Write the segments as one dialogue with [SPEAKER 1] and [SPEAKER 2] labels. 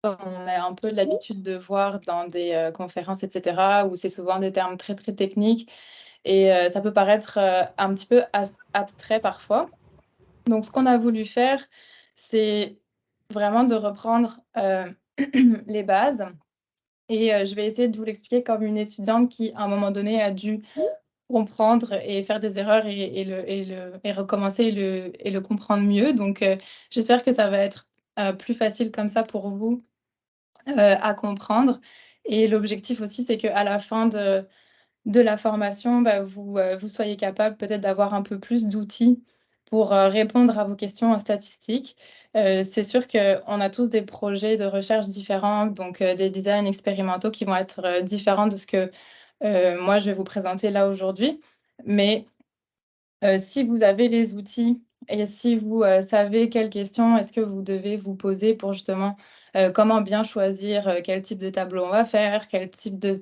[SPEAKER 1] on a un peu l'habitude de voir dans des conférences, etc., où c'est souvent des termes très, très techniques et ça peut paraître un petit peu abstrait parfois. Donc, ce qu'on a voulu faire, c'est vraiment de reprendre les bases et je vais essayer de vous l'expliquer comme une étudiante qui, à un moment donné, a dû comprendre et faire des erreurs et recommencer et le comprendre mieux. Donc, j'espère que ça va être plus facile comme ça pour vous à comprendre. Et l'objectif aussi, c'est qu'à la fin de la formation, bah, vous soyez capable peut-être d'avoir un peu plus d'outils pour répondre à vos questions en statistique. C'est sûr qu'on a tous des projets de recherche différents, donc des designs expérimentaux qui vont être différents de ce que moi, je vais vous présenter là aujourd'hui. Mais si vous avez les outils et si vous savez quelles questions est-ce que vous devez vous poser pour justement comment bien choisir quel type de tableau on va faire, quel type de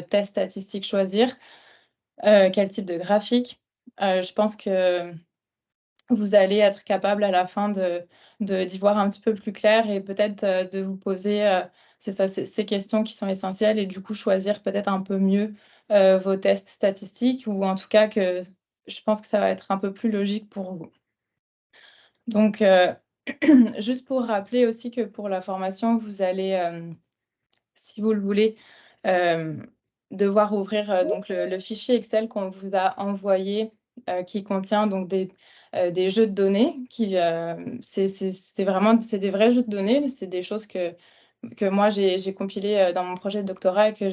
[SPEAKER 1] test statistique choisir, quel type de graphique, je pense que vous allez être capable à la fin d'y voir un petit peu plus clair et peut-être de vous poser c'est ça, ces questions qui sont essentielles et du coup choisir peut-être un peu mieux vos tests statistiques ou en tout cas que je pense que ça va être un peu plus logique pour vous. Donc, juste pour rappeler aussi que pour la formation, vous allez, si vous le voulez, devoir ouvrir donc le fichier Excel qu'on vous a envoyé, qui contient donc des jeux de données qui, c'est vraiment c'est des vrais jeux de données. C'est des choses que moi j'ai compilées dans mon projet de doctorat et que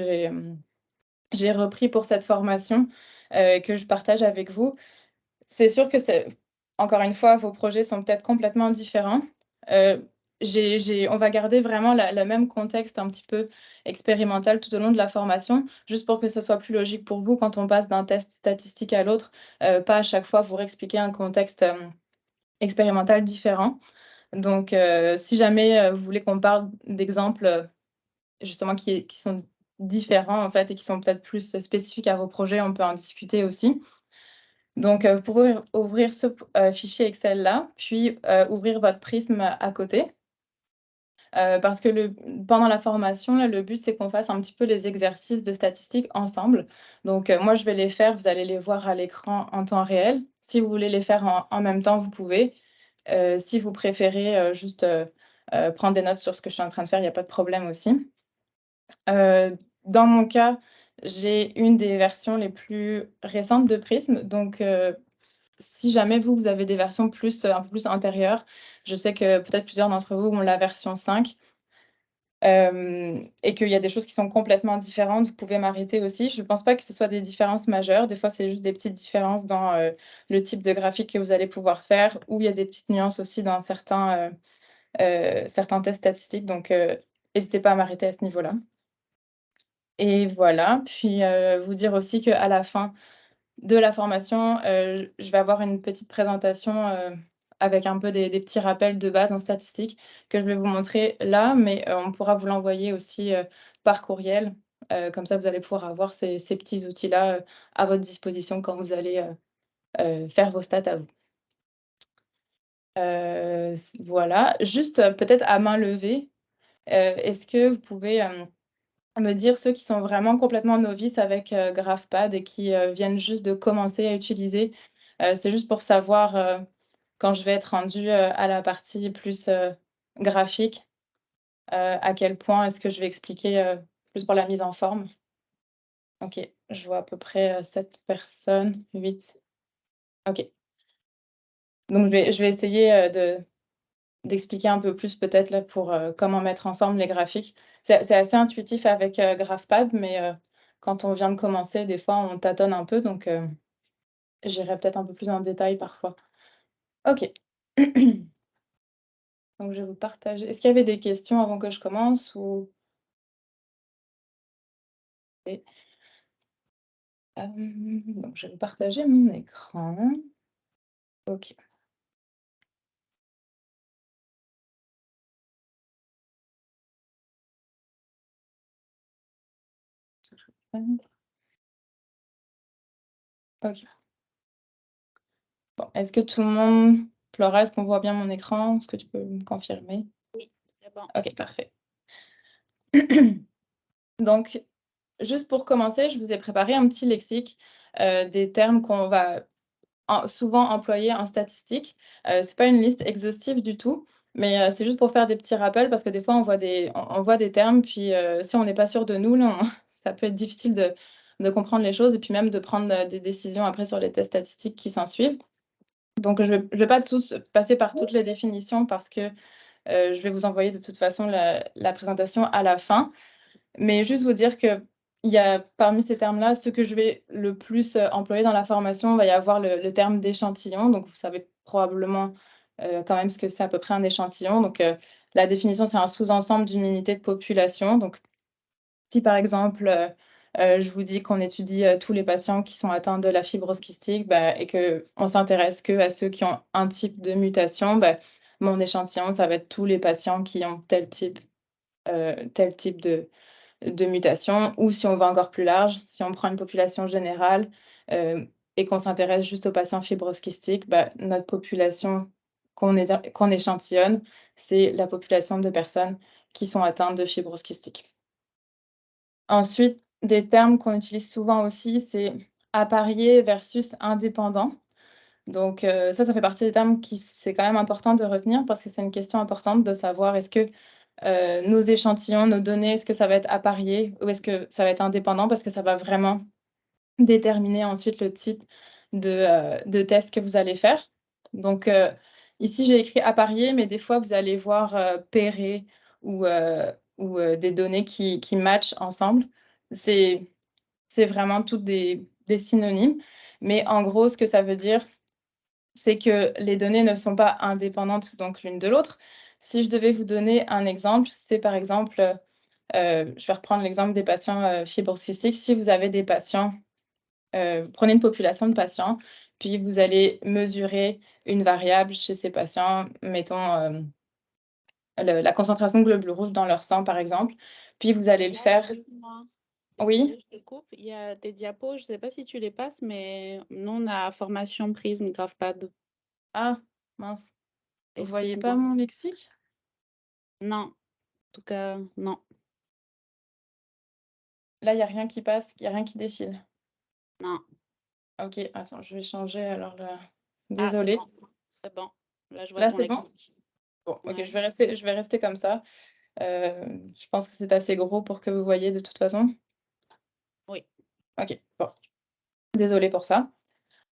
[SPEAKER 1] j'ai repris pour cette formation, que je partage avec vous. C'est sûr que c'est encore une fois, vos projets sont peut-être complètement différents. On va garder vraiment le même contexte un petit peu expérimental tout au long de la formation, juste pour que ce soit plus logique pour vous quand on passe d'un test statistique à l'autre, pas à chaque fois vous réexpliquer un contexte, expérimental différent. Donc, si jamais, vous voulez qu'on parle d'exemples, justement qui sont différents en fait et qui sont peut-être plus spécifiques à vos projets, on peut en discuter aussi. Donc, vous pouvez ouvrir ce fichier Excel-là, puis ouvrir votre Prisme à côté. Parce que pendant la formation, là, le but, c'est qu'on fasse un petit peu les exercices de statistiques ensemble. Donc, moi, je vais les faire, vous allez les voir à l'écran en temps réel. Si vous voulez les faire en même temps, vous pouvez. Si vous préférez juste prendre des notes sur ce que je suis en train de faire, il n'y a pas de problème aussi. Dans mon cas, j'ai une des versions les plus récentes de Prism, donc si jamais vous avez des versions un peu plus antérieures, je sais que peut-être plusieurs d'entre vous ont la version 5, et qu'il y a des choses qui sont complètement différentes, vous pouvez m'arrêter aussi. Je ne pense pas que ce soit des différences majeures. Des fois, c'est juste des petites différences dans, le type de graphique que vous allez pouvoir faire ou il y a des petites nuances aussi dans certains tests statistiques, donc n'hésitez pas à m'arrêter à ce niveau-là. Et voilà, puis vous dire aussi qu'à la fin de la formation, je vais avoir une petite présentation, avec un peu des petits rappels de base en statistique que je vais vous montrer là, mais on pourra vous l'envoyer aussi, par courriel. Comme ça, vous allez pouvoir avoir ces petits outils-là, à votre disposition quand vous allez, faire vos stats à vous. Voilà, juste, peut-être à main levée, est-ce que vous pouvez, me dire ceux qui sont vraiment complètement novices avec, GraphPad et qui, viennent juste de commencer à utiliser? C'est juste pour savoir, quand je vais être rendue, à la partie plus, graphique, à quel point est-ce que je vais expliquer, plus pour la mise en forme? OK, je vois à peu près, 7 personnes, 8. OK. Donc je vais essayer, d'expliquer un peu plus peut-être là pour, comment mettre en forme les graphiques. C'est assez intuitif avec, GraphPad, mais, quand on vient de commencer, des fois, on tâtonne un peu, donc, j'irai peut-être un peu plus en détail parfois. OK. Donc je vais vous partager est-ce qu'il y avait des questions avant que je commence ou et donc je vais vous partager mon écran. OK. OK. Bon, est-ce que tout le monde Flora, est-ce qu'on voit bien mon écran? Est-ce que tu peux me confirmer?
[SPEAKER 2] Oui, c'est bon.
[SPEAKER 1] OK, parfait. Donc, juste pour commencer, je vous ai préparé un petit lexique des termes qu'on va souvent employer en statistique. C'est pas une liste exhaustive du tout, mais c'est juste pour faire des petits rappels parce que des fois, on voit des termes, puis si on n'est pas sûr de nous, là, ça peut être difficile de comprendre les choses et puis même de prendre des décisions après sur les tests statistiques qui s'en suivent. Donc, je vais pas passer par toutes les définitions parce que je vais vous envoyer de toute façon la présentation à la fin. Mais juste vous dire qu'il y a parmi ces termes-là, ceux que je vais le plus employer dans la formation, il va y avoir le terme d'échantillon. Donc, vous savez probablement quand même ce que c'est à peu près un échantillon. Donc, la définition, c'est un sous-ensemble d'une unité de population. Donc, si par exemple, je vous dis qu'on étudie tous les patients qui sont atteints de la fibrose kystique et qu'on s'intéresse qu'à ceux qui ont un type de mutation, mon échantillon, ça va être tous les patients qui ont tel type de mutation. Ou si on va encore plus large, si on prend une population générale et qu'on s'intéresse juste aux patients fibrose kystique, notre population qu'on échantillonne, c'est la population de personnes qui sont atteintes de fibrose kystique. Ensuite, des termes qu'on utilise souvent aussi, c'est apparié versus indépendant. Donc ça fait partie des termes qui c'est quand même important de retenir parce que c'est une question importante de savoir est-ce que nos échantillons, nos données, est-ce que ça va être apparié ou est-ce que ça va être indépendant parce que ça va vraiment déterminer ensuite le type de test que vous allez faire. Donc ici, j'ai écrit apparié, mais des fois, vous allez voir pairé ou des données qui matchent ensemble. C'est vraiment toutes des synonymes. Mais en gros, ce que ça veut dire, c'est que les données ne sont pas indépendantes donc l'une de l'autre. Si je devais vous donner un exemple, c'est par exemple, je vais reprendre l'exemple des patients fibrose kystique. Si vous avez des patients, vous prenez une population de patients, puis vous allez mesurer une variable chez ces patients, mettons la concentration de globules rouges dans leur sang, par exemple, puis vous allez le faire. Oui.
[SPEAKER 2] Je te coupe, il y a des diapos, je ne sais pas si tu les passes, mais nous, on a formation Prisme GraphPad.
[SPEAKER 1] Ah, mince. Vous voyez pas
[SPEAKER 2] Excuse-moi.
[SPEAKER 1] mon lexique?
[SPEAKER 2] Non, en tout cas, non.
[SPEAKER 1] Là, il n'y a rien qui passe, il n'y a rien qui défile.
[SPEAKER 2] Non.
[SPEAKER 1] OK, attends, je vais changer alors là.
[SPEAKER 2] Ah, c'est
[SPEAKER 1] Désolée.
[SPEAKER 2] bon. C'est bon. Là, je vois
[SPEAKER 1] Là,
[SPEAKER 2] ton
[SPEAKER 1] c'est bon?
[SPEAKER 2] lexique.
[SPEAKER 1] Bon, OK,
[SPEAKER 2] Ouais.
[SPEAKER 1] je vais rester comme ça. Je pense que c'est assez gros pour que vous voyez de toute façon.
[SPEAKER 2] Oui.
[SPEAKER 1] OK, bon. Désolée pour ça.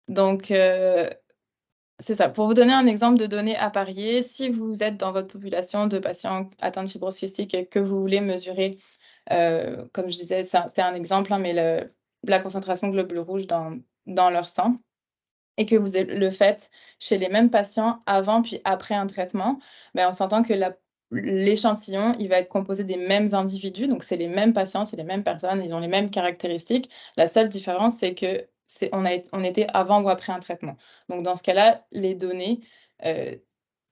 [SPEAKER 1] Donc, c'est ça. Pour vous donner un exemple de données appariées, si vous êtes dans votre population de patients atteints de fibrose kystique et que vous voulez mesurer, comme je disais, c'est un exemple, hein, mais la concentration de globules rouges dans leur sang et que vous le faites chez les mêmes patients avant puis après un traitement, on s'entend que l'échantillon, il va être composé des mêmes individus, donc c'est les mêmes patients, c'est les mêmes personnes, ils ont les mêmes caractéristiques. La seule différence, c'est que on était avant ou après un traitement. Donc dans ce cas-là, les données,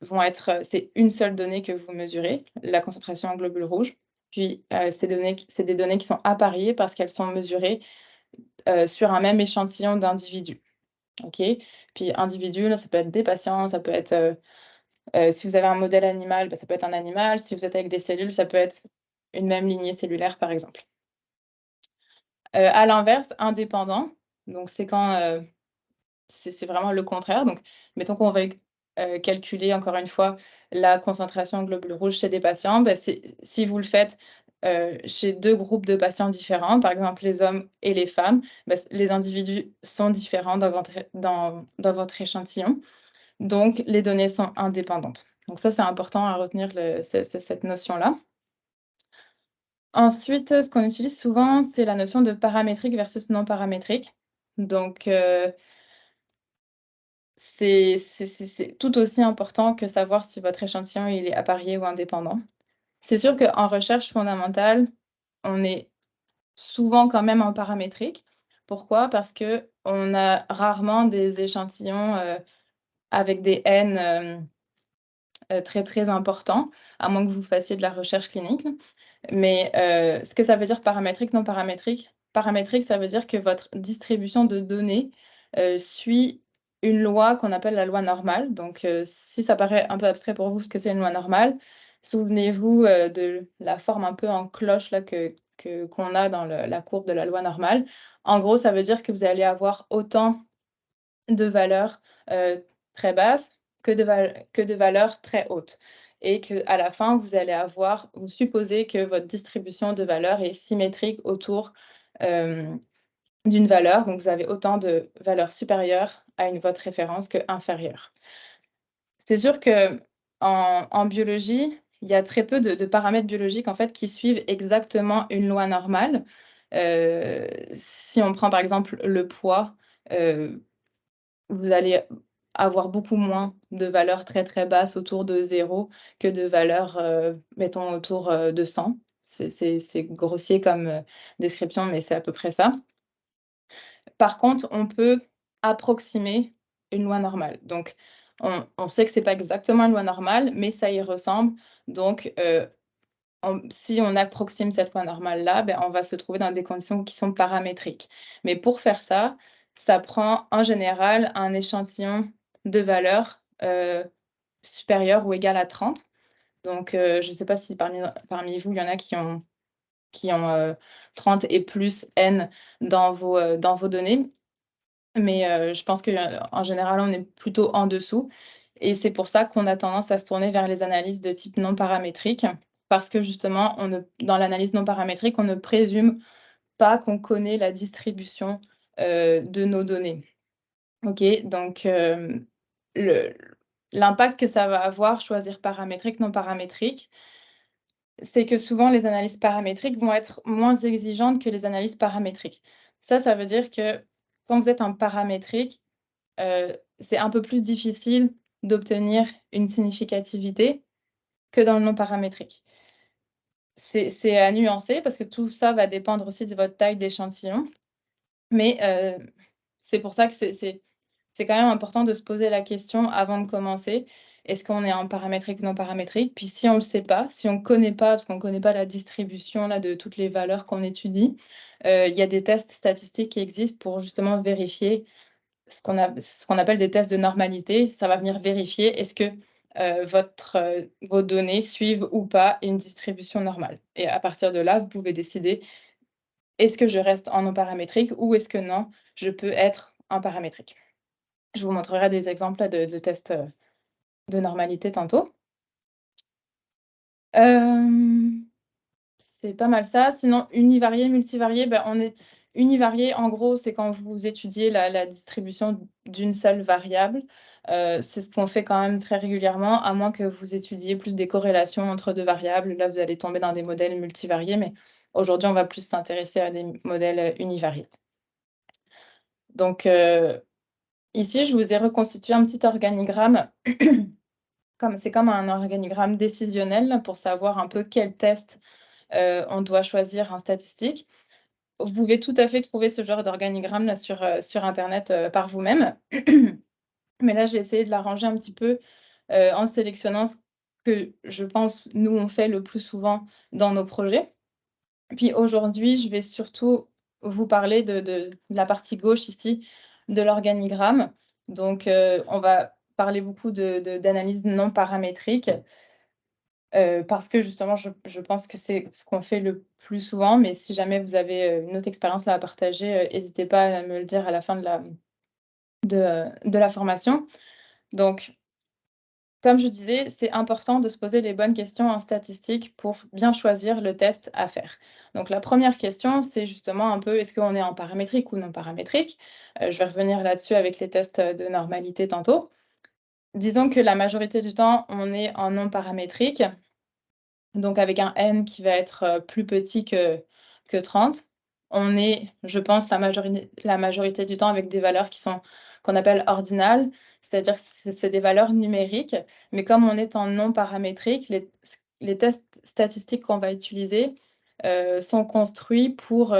[SPEAKER 1] vont être, c'est une seule donnée que vous mesurez, la concentration en globules rouges. Puis, c'est des données qui sont appariées parce qu'elles sont mesurées, sur un même échantillon d'individus. OK? Puis individu, là, ça peut être des patients, ça peut être, si vous avez un modèle animal, ça peut être un animal. Si vous êtes avec des cellules, ça peut être une même lignée cellulaire, par exemple. À l'inverse, indépendant, donc c'est quand, c'est vraiment le contraire. Donc mettons qu'on veuille, calculer encore une fois la concentration en globules rouges chez des patients, si vous le faites, chez 2 groupes de patients différents, par exemple les hommes et les femmes, les individus sont différents dans votre échantillon, donc les données sont indépendantes. Donc ça, c'est important à retenir cette notion-là. Ensuite, ce qu'on utilise souvent, c'est la notion de paramétrique versus non paramétrique. Donc c'est tout aussi important que savoir si votre échantillon, il est apparié ou indépendant. C'est sûr qu'en recherche fondamentale, on est souvent quand même en paramétrique. Pourquoi? Parce qu'on a rarement des échantillons, avec des N, très, très importants, à moins que vous fassiez de la recherche clinique. Mais ce que ça veut dire paramétrique, non paramétrique? Paramétrique, ça veut dire que votre distribution de données, suit une loi qu'on appelle la loi normale. Donc si ça paraît un peu abstrait pour vous ce que c'est une loi normale, Souvenez-vous de la forme un peu en cloche là, qu'on a dans la courbe de la loi normale. En gros, ça veut dire que vous allez avoir autant de valeurs très basses que de valeurs très hautes. Et qu'à la fin, vous supposez que votre distribution de valeurs est symétrique autour d'une valeur. Donc, vous avez autant de valeurs supérieures à votre référence que inférieures. C'est sûr que en biologie, il y a très peu de paramètres biologiques en fait qui suivent exactement une loi normale. Si on prend par exemple le poids, vous allez avoir beaucoup moins de valeurs très, très basses autour de 0 que de valeurs, mettons autour, de 100. C'est grossier comme, description, mais c'est à peu près ça. Par contre, on peut approximer une loi normale. Donc on sait que c'est pas exactement une loi normale, mais ça y ressemble. Donc si on approxime cette loi normale-là, ben, on va se trouver dans des conditions qui sont paramétriques. Mais pour faire ça, ça prend en général un échantillon de valeurs supérieur ou égal à 30. Donc, je ne sais pas si parmi vous, il y en a qui ont 30 et plus n dans vos données. Mais je pense qu'en général, on est plutôt en dessous. Et c'est pour ça qu'on a tendance à se tourner vers les analyses de type non paramétrique, parce que justement, dans l'analyse non paramétrique, on ne présume pas qu'on connaît la distribution de nos données. OK, donc l'impact que ça va avoir, choisir paramétrique, non paramétrique, c'est que souvent les analyses paramétriques vont être moins exigeantes que les analyses paramétriques. Ça veut dire que quand vous êtes en paramétrique, c'est un peu plus difficile d'obtenir une significativité que dans le non paramétrique. C'est à nuancer parce que tout ça va dépendre aussi de votre taille d'échantillon, mais c'est pour ça que c'est quand même important de se poser la question avant de commencer. Est-ce qu'on est en paramétrique ou non paramétrique? Puis si on ne le sait pas, si on ne connaît pas, parce qu'on ne connaît pas la distribution là, de toutes les valeurs qu'on étudie, il y a des tests statistiques qui existent pour justement vérifier ce qu'on appelle des tests de normalité. Ça va venir vérifier est-ce que vos données suivent ou pas une distribution normale. Et à partir de là, vous pouvez décider est-ce que je reste en non paramétrique ou est-ce que non, je peux être en paramétrique. Je vous montrerai des exemples là, de tests de normalité tantôt. C'est pas mal ça. Sinon, univarié, multivarié, on est univarié, en gros, c'est quand vous étudiez la distribution d'une seule variable. C'est ce qu'on fait quand même très régulièrement, à moins que vous étudiez plus des corrélations entre 2 variables. Là, vous allez tomber dans des modèles multivariés, mais aujourd'hui, on va plus s'intéresser à des modèles univariés. Donc, ici, je vous ai reconstitué un petit organigramme. C'est comme un organigramme décisionnel pour savoir un peu quel test on doit choisir en statistique. Vous pouvez tout à fait trouver ce genre d'organigramme là sur internet par vous-même. Mais là, j'ai essayé de l'arranger un petit peu en sélectionnant ce que je pense nous on fait le plus souvent dans nos projets. Puis aujourd'hui, je vais surtout vous parler de la partie gauche ici de l'organigramme. Donc on va parler beaucoup d'analyse non paramétrique. Parce que justement, je pense que c'est ce qu'on fait le plus souvent, mais si jamais vous avez, une autre expérience là à partager, hésitez pas à me le dire à la fin de la formation. Donc, comme je disais, c'est important de se poser les bonnes questions en statistique pour bien choisir le test à faire. Donc la première question, c'est justement un peu, est-ce qu'on est en paramétrique ou non paramétrique? Je vais revenir là-dessus avec les tests, de normalité tantôt. Disons que la majorité du temps, on est en non paramétrique. Donc avec un n qui va être, plus petit que 30. On est, je pense, la majorité du temps avec des valeurs qu'on appelle ordinales, c'est-à-dire que c'est des valeurs numériques, mais comme on est en non paramétrique, les tests statistiques qu'on va utiliser, sont construits pour,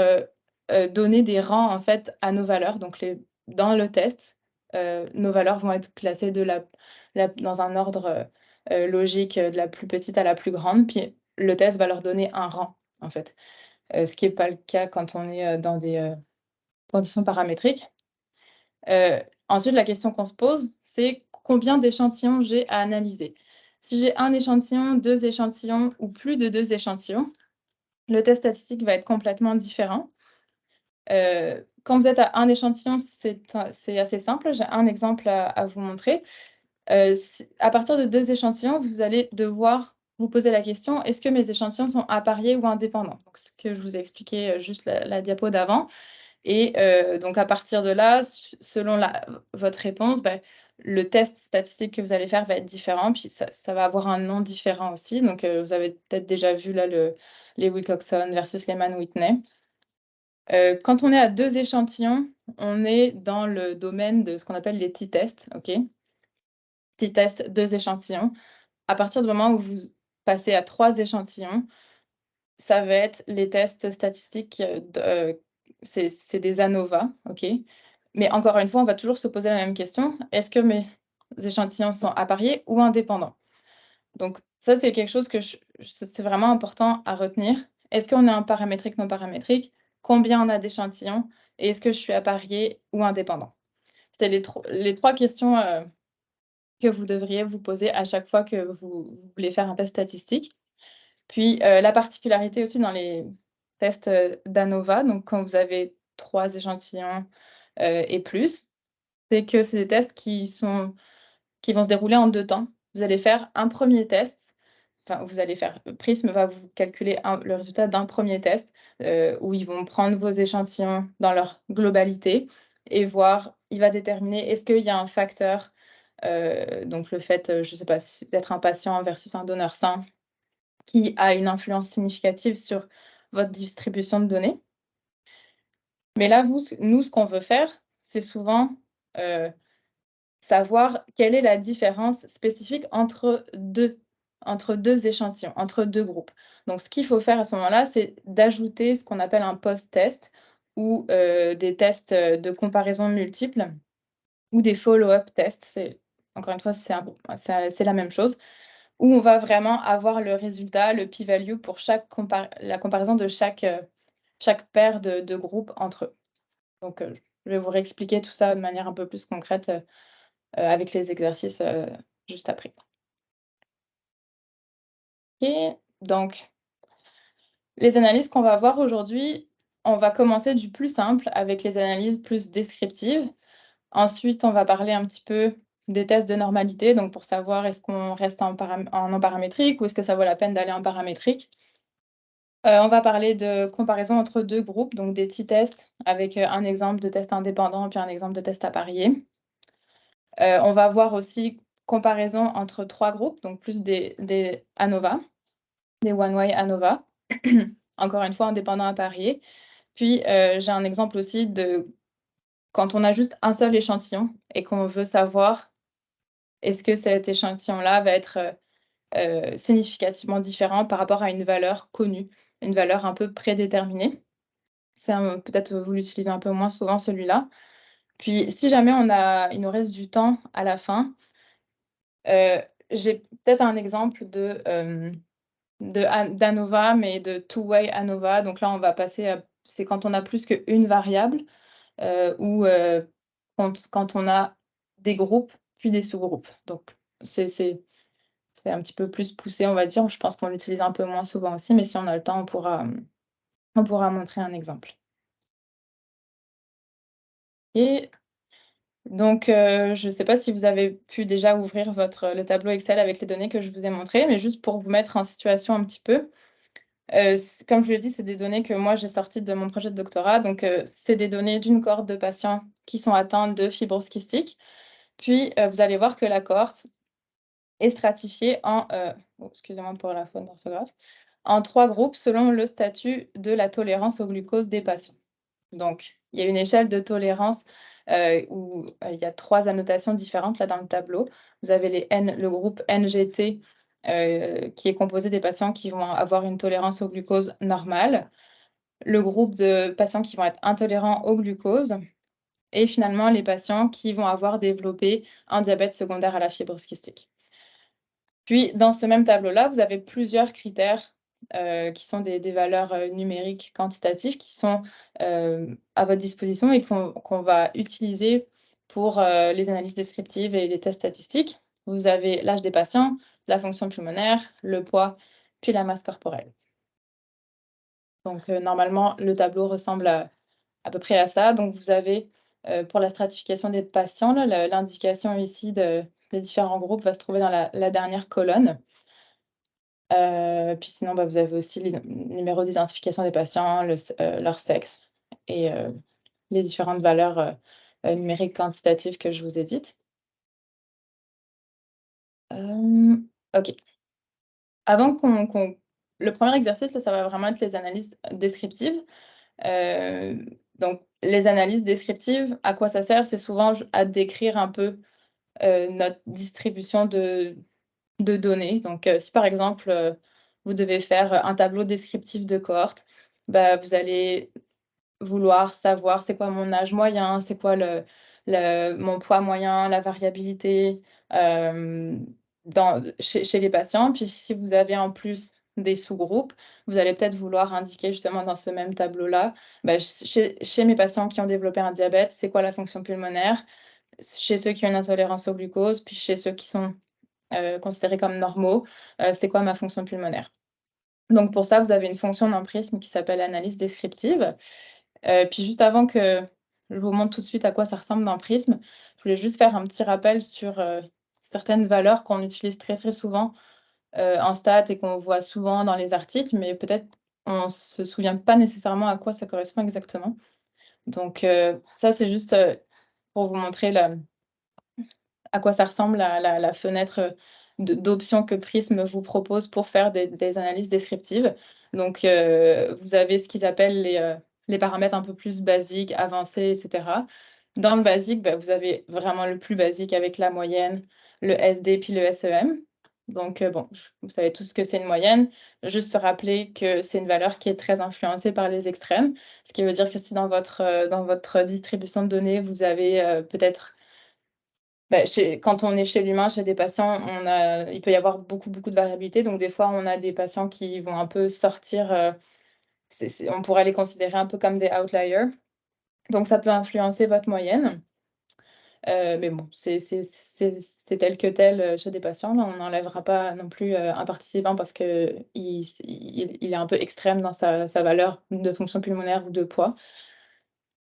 [SPEAKER 1] donner des rangs, en fait, à nos valeurs. Donc dans le test, nos valeurs vont être classées dans un ordre, logique, de la plus petite à la plus grande, puis le test va leur donner un rang, en fait. Ce qui est pas le cas quand on est, dans des, conditions paramétriques. Ensuite, la question qu'on se pose, c'est combien d'échantillons j'ai à analyser? Si j'ai un échantillon, 2 échantillons ou plus de 2 échantillons, le test statistique va être complètement différent. Quand vous êtes à un échantillon, c'est assez simple. J'ai un exemple à vous montrer. À partir de 2 échantillons, vous allez devoir vous poser la question: «Est-ce que mes échantillons sont appariés ou indépendants?» Donc ce que je vous ai expliqué, juste la diapo d'avant. Et donc à partir de là, selon votre réponse, le test statistique que vous allez faire va être différent, puis ça va avoir un nom différent aussi. Donc vous avez peut-être déjà vu là les Wilcoxon versus les Mann-Whitney. Quand on est à 2 échantillons, on est dans le domaine de ce qu'on appelle les t-tests, OK? T-tests, 2 échantillons. À partir du moment où vous passez à 3 échantillons, ça va être les tests statistiques, c'est des ANOVA, OK? Mais encore une fois, on va toujours se poser la même question: «Est-ce que mes échantillons sont appariés ou indépendants?» Donc ça, c'est quelque chose que c'est vraiment important à retenir. Est-ce qu'on est en paramétrique, non paramétrique? Combien on a d'échantillons? Et est-ce que je suis apparié ou indépendant? C'est les 3 questions, que vous devriez vous poser à chaque fois que vous voulez faire un test statistique. Puis, la particularité aussi dans les tests, d'ANOVA, donc quand vous avez 3 échantillons, et plus, c'est que c'est des tests qui vont se dérouler en 2 temps. Vous allez faire un premier test, enfin Prism va vous calculer le résultat d'un premier test, où ils vont prendre vos échantillons dans leur globalité et voir, il va déterminer est-ce qu'il y a un facteur, donc le fait, je sais pas d'être un patient versus un donneur sain, qui a une influence significative sur votre distribution de données. Mais là, nous, ce qu'on veut faire, c'est souvent, savoir quelle est la différence spécifique entre 2 échantillons, entre 2 groupes. Donc ce qu'il faut faire à ce moment-là, c'est d'ajouter ce qu'on appelle un post-test ou, des tests, de comparaison multiples ou des follow-up tests. Encore une fois, c'est la même chose, où on va vraiment avoir le résultat, le p-value pour la comparaison de chaque paire de groupes entre eux. Donc, je vais vous réexpliquer tout ça de manière un peu plus concrète, avec les exercices, juste après. OK, donc les analyses qu'on va voir aujourd'hui, on va commencer du plus simple avec les analyses plus descriptives. Ensuite, on va parler un petit peu des tests de normalité, donc pour savoir est-ce qu'on reste en non paramétrique ou est-ce que ça vaut la peine d'aller en paramétrique. On va parler de comparaison entre 2 groupes, donc des t-tests avec, un exemple de test indépendant puis un exemple de test apparié. On va voir aussi comparaison entre 3 groupes, donc plus des ANOVA, des one way ANOVA. Encore une fois, indépendant apparié. Puis, j'ai un exemple aussi de quand on a juste un seul échantillon et qu'on veut savoir est-ce que cet échantillon-là va être, significativement différent par rapport à une valeur connue, une valeur un peu prédéterminée. Peut-être vous l'utilisez un peu moins souvent celui-là. Puis si jamais il nous reste du temps à la fin, j'ai peut-être un exemple d'ANOVA, mais de two-way ANOVA. Donc là, on va passer c'est quand on a plus qu'une variable, ou quand on a des groupes, puis des sous-groupes. Donc c'est un petit peu plus poussé, on va dire. Je pense qu'on l'utilise un peu moins souvent aussi, mais si on a le temps, on pourra montrer un exemple. Et donc, je ne sais pas si vous avez pu déjà ouvrir le tableau Excel avec les données que je vous ai montrées, mais juste pour vous mettre en situation un petit peu. Comme je vous l'ai dit, c'est des données que moi j'ai sorties de mon projet de doctorat. Donc, c'est des données d'une cohorte de patients qui sont atteints de fibrose kystique. Puis, vous allez voir que la cohorte est stratifiée excusez-moi pour la faute d'orthographe, en 3 groupes selon le statut de la tolérance au glucose des patients. Donc, il y a une échelle de tolérance, où, il y a 3 annotations différentes là dans le tableau. Vous avez le groupe NGT, qui est composé des patients qui vont avoir une tolérance au glucose normale, le groupe de patients qui vont être intolérants au glucose et finalement les patients qui vont avoir développé un diabète secondaire à la fibrose kystique. Puis dans ce même tableau-là, vous avez plusieurs critères, qui sont des valeurs, numériques quantitatives qui sont, à votre disposition et qu'on va utiliser pour, les analyses descriptives et les tests statistiques. Vous avez l'âge des patients, la fonction pulmonaire, le poids, puis la masse corporelle. Donc, normalement, le tableau ressemble à peu près à ça. Donc, vous avez, pour la stratification des patients, l'indication ici des différents groupes va se trouver dans la dernière colonne. Puis sinon, vous avez aussi les numéros d'identification des patients, leur sexe et les différentes valeurs numériques quantitatives que je vous ai dites. OK. Avant le premier exercice, là, ça va vraiment être les analyses descriptives. Donc les analyses descriptives, à quoi ça sert? C'est souvent à décrire un peu, notre distribution de données. Donc si par exemple, vous devez faire un tableau descriptif de cohorte, vous allez vouloir savoir c'est quoi mon âge moyen, c'est quoi mon poids moyen, la variabilité, chez les patients. Puis si vous avez en plus des sous-groupes, vous allez peut-être vouloir indiquer justement dans ce même tableau-là, chez mes patients qui ont développé un diabète, c'est quoi la fonction pulmonaire? Chez ceux qui ont une intolérance au glucose, puis chez ceux qui sont, considérés comme normaux, c'est quoi ma fonction pulmonaire? Donc pour ça, vous avez une fonction dans Prism qui s'appelle analyse descriptive. Puis juste avant que je vous montre tout de suite à quoi ça ressemble dans Prism, je voulais juste faire un petit rappel sur, certaines valeurs qu'on utilise très, très souvent, en stats et qu'on voit souvent dans les articles, mais peut-être on se souvient pas nécessairement à quoi ça correspond exactement. Donc, ça c'est juste, pour vous montrer à quoi ça ressemble la fenêtre, d'options que Prism vous propose pour faire des analyses descriptives. Donc, vous avez ce qu'ils appellent les paramètres un peu plus basiques, avancés et cetera. Dans le basique, vous avez vraiment le plus basique avec la moyenne, le SD puis le SEM. Donc, vous savez tous ce que c'est une moyenne. Juste se rappeler que c'est une valeur qui est très influencée par les extrêmes. Ce qui veut dire que si dans votre distribution de données, vous avez, peut-être quand on est chez l'humain, chez des patients, il peut y avoir beaucoup, beaucoup de variabilité. Donc des fois, on a des patients qui vont un peu sortir, on pourrait les considérer un peu comme des outliers. Donc ça peut influencer votre moyenne. Mais bon, c'est tel que tel, chez des patients. Là, on n'enlèvera pas non plus, un participant parce qu'il est un peu extrême dans sa valeur de fonction pulmonaire ou de poids.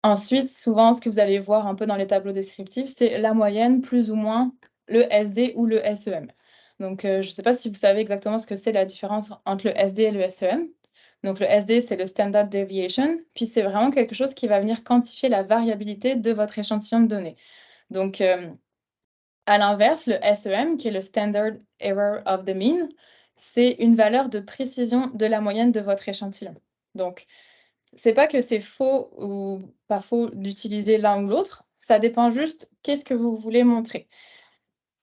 [SPEAKER 1] Ensuite, souvent, ce que vous allez voir un peu dans les tableaux descriptifs, c'est la moyenne plus ou moins le SD ou le SEM. Donc, je ne sais pas si vous savez exactement ce que c'est la différence entre le SD et le SEM. Donc, le SD, c'est le Standard Deviation, puis c'est vraiment quelque chose qui va venir quantifier la variabilité de votre échantillon de données. Donc, à l'inverse, le SEM, qui est le Standard Error of the Mean, c'est une valeur de précision de la moyenne de votre échantillon. Donc, c'est pas que c'est faux ou pas faux d'utiliser l'un ou l'autre, ça dépend juste qu'est-ce que vous voulez montrer.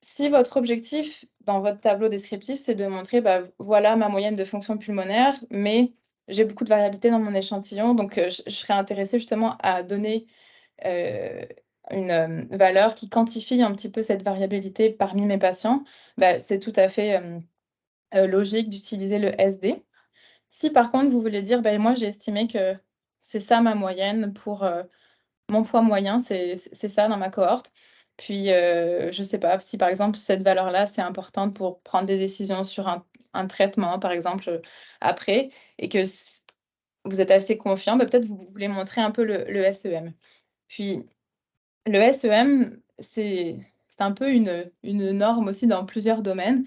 [SPEAKER 1] Si votre objectif dans votre tableau descriptif, c'est de montrer, voilà ma moyenne de fonction pulmonaire, mais j'ai beaucoup de variabilité dans mon échantillon, donc je serais intéressée justement à donner, une, valeur qui quantifie un petit peu cette variabilité parmi mes patients, c'est tout à fait, logique d'utiliser le SD. Si par contre vous voulez dire: moi j'ai estimé que c'est ça ma moyenne pour, mon poids moyen, c'est ça dans ma cohorte. Puis, je sais pas, si par exemple cette valeur-là, c'est importante pour prendre des décisions sur un traitement par exemple, après et que vous êtes assez confiant, peut-être vous voulez montrer un peu le SEM. Puis le SEM, c'est un peu une norme aussi dans plusieurs domaines.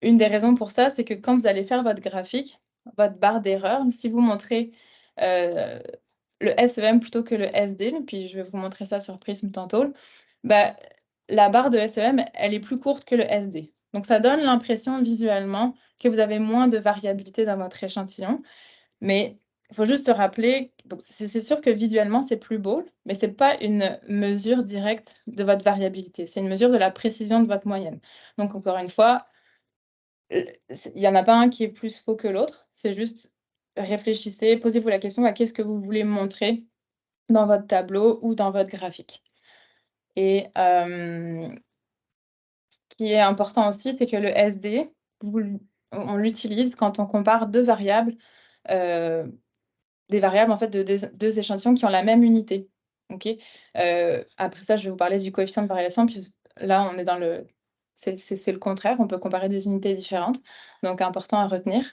[SPEAKER 1] Une des raisons pour ça, c'est que quand vous allez faire votre graphique, votre barre d'erreur, si vous montrez, le SEM plutôt que le SD, puis je vais vous montrer ça sur Prism tantôt, la barre de SEM, elle est plus courte que le SD. Donc ça donne l'impression visuellement que vous avez moins de variabilité dans votre échantillon, mais il faut juste se rappeler, donc c'est sûr que visuellement c'est plus beau, mais c'est pas une mesure directe de votre variabilité, c'est une mesure de la précision de votre moyenne. Donc encore une fois, il y en a pas un qui est plus faux que l'autre, c'est juste réfléchissez, posez-vous la question à qu'est-ce que vous voulez montrer dans votre tableau ou dans votre graphique. Et ce qui est important aussi, c'est que le SD, on l'utilise quand on compare 2 variables, heu, des variables en fait de 2 échantillons qui ont la même unité. OK? Après ça, je vais vous parler du coefficient de variation, puis là, on est dans c'est le contraire, on peut comparer des unités différentes, donc important à retenir.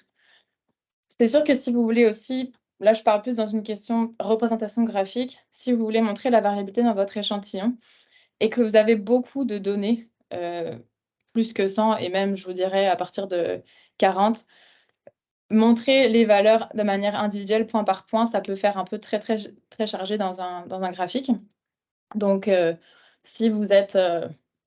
[SPEAKER 1] C'est sûr que si vous voulez aussi, là je parle plus dans une question représentation graphique, si vous voulez montrer la variabilité dans votre échantillon et que vous avez beaucoup de données, plus que 100 et même je vous dirais à partir de 40, montrer les valeurs de manière individuelle, point par point, ça peut faire un peu très chargé dans un graphique. Donc, si vous êtes,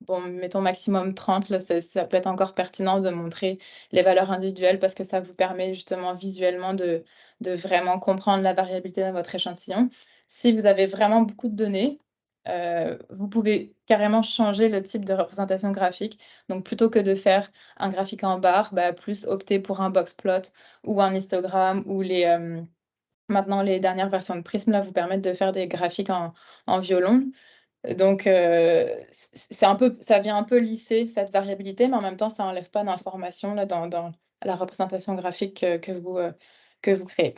[SPEAKER 1] bon, mettons maximum 30, là, ça peut être encore pertinent de montrer les valeurs individuelles parce que ça vous permet justement visuellement de vraiment comprendre la variabilité dans votre échantillon. Si vous avez vraiment beaucoup de données, vous pouvez carrément changer le type de représentation graphique. Donc, plutôt que de faire un graphique en barre, bah, plus opter pour un box plot ou un histogramme ou maintenant les dernières versions de Prism là, vous permettent de faire des graphiques en violon. Donc, c'est un peu ça vient un peu lisser cette variabilité, mais en même temps, ça enlève pas d'informations là dans la représentation graphique que vous créez.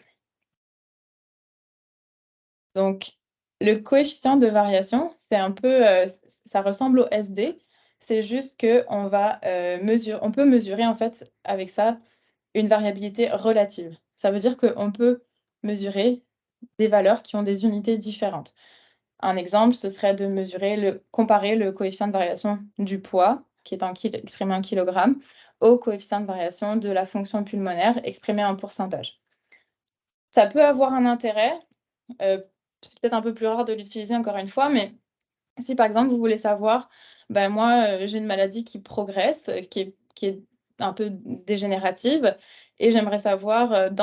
[SPEAKER 1] Donc, le coefficient de variation, c'est un peu, ça ressemble au SD. C'est juste qu'on va, on peut mesurer en fait avec ça une variabilité relative. Ça veut dire qu'on peut mesurer des valeurs qui ont des unités différentes. Un exemple, ce serait de comparer le coefficient de variation du poids, qui est exprimé en kilogrammes, au coefficient de variation de la fonction pulmonaire exprimée en pourcentage. Ça peut avoir un intérêt, c'est peut-être un peu plus rare de l'utiliser encore une fois, mais si par exemple vous voulez savoir, ben moi, j'ai une maladie qui progresse, qui est un peu dégénérative et j'aimerais savoir,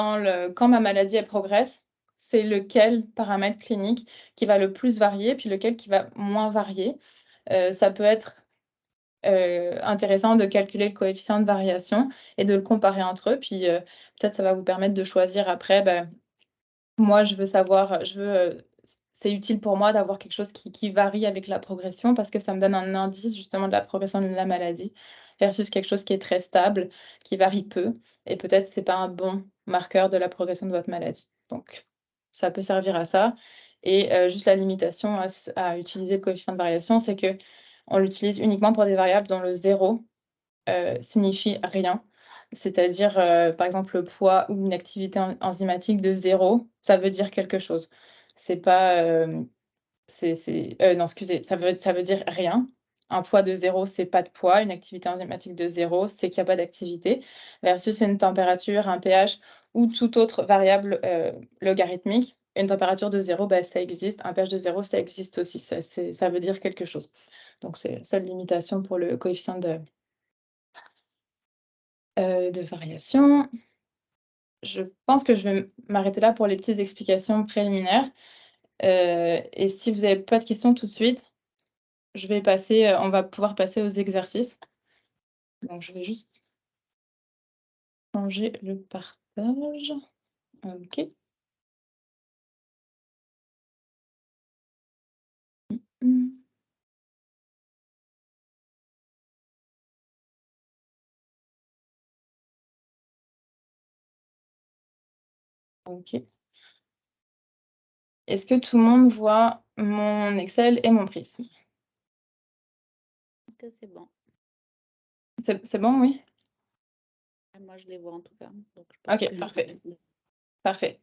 [SPEAKER 1] quand ma maladie, elle progresse, c'est lequel paramètre clinique qui va le plus varier, puis lequel qui va moins varier. Ça peut être, intéressant de calculer le coefficient de variation et de le comparer entre eux, puis, peut-être ça va vous permettre de choisir après, moi, je veux savoir, c'est utile pour moi d'avoir quelque chose qui varie avec la progression parce que ça me donne un indice justement de la progression de la maladie versus quelque chose qui est très stable, qui varie peu et peut-être c'est pas un bon marqueur de la progression de votre maladie. Donc ça peut servir à ça et juste la limitation à utiliser le coefficient de variation, c'est qu'on l'utilise uniquement pour des variables dont le 0 signifie rien. C'est-à-dire, par exemple, le poids ou une activité enzymatique de 0, ça veut dire quelque chose. C'est pas, non, excusez, ça veut dire rien. Un poids de 0, c'est pas de poids. Une activité enzymatique de 0, c'est qu'il y a pas d'activité, versus une température, un pH ou toute autre variable, logarithmique. Une température de 0, bah, ça existe. Un pH de 0, ça existe aussi. Ça veut dire quelque chose. Donc c'est la seule limitation pour le coefficient de variation. Je pense que je vais m'arrêter là pour les petites explications préliminaires, et si vous avez pas de questions tout de suite, on va pouvoir passer aux exercices. Donc je vais juste changer le partage. OK. Mmh. OK. Est-ce que tout le monde voit mon Excel et mon Prism?
[SPEAKER 2] Est-ce que c'est bon?
[SPEAKER 1] C'est bon, oui?
[SPEAKER 2] Moi, je les vois en tout cas. Donc, je pense
[SPEAKER 1] OK,
[SPEAKER 2] que
[SPEAKER 1] parfait. Parfait.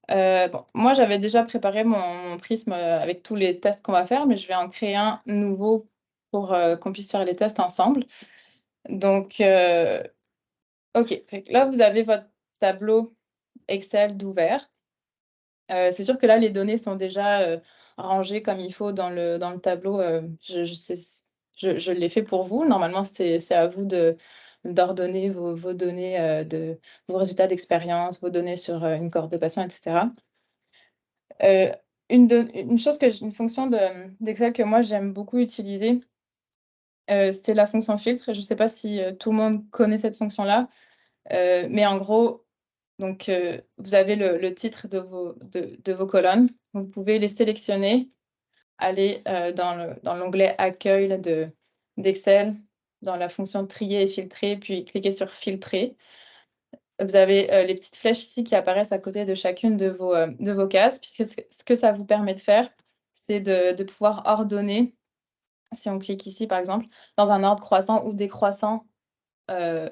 [SPEAKER 1] Bon, moi, j'avais déjà préparé mon Prism, avec tous les tests qu'on va faire, mais je vais en créer un nouveau pour, qu'on puisse faire les tests ensemble. Donc, OK, fait que là, vous avez votre tableau Excel d'ouvert. C'est sûr que là, les données sont déjà, rangées comme il faut dans le tableau, je l'ai fait pour vous. Normalement, c'est à vous d'ordonner vos données, vos résultats d'expérience, vos données sur, une cohorte de patients et cetera. Une fonction d'Excel que moi j'aime beaucoup utiliser, c'est la fonction filtre. Je ne sais pas si, tout le monde connaît cette fonction-là, mais en gros, donc, vous avez le titre de vos colonnes. Vous pouvez les sélectionner, aller, dans l'onglet Accueil là d'Excel, dans la fonction Trier et filtrer, puis cliquer sur Filtrer. Vous avez, les petites flèches ici qui apparaissent à côté de chacune de vos cases, puisque ce que ça vous permet de faire, c'est de pouvoir ordonner si on clique ici, par exemple, dans un ordre croissant ou décroissant,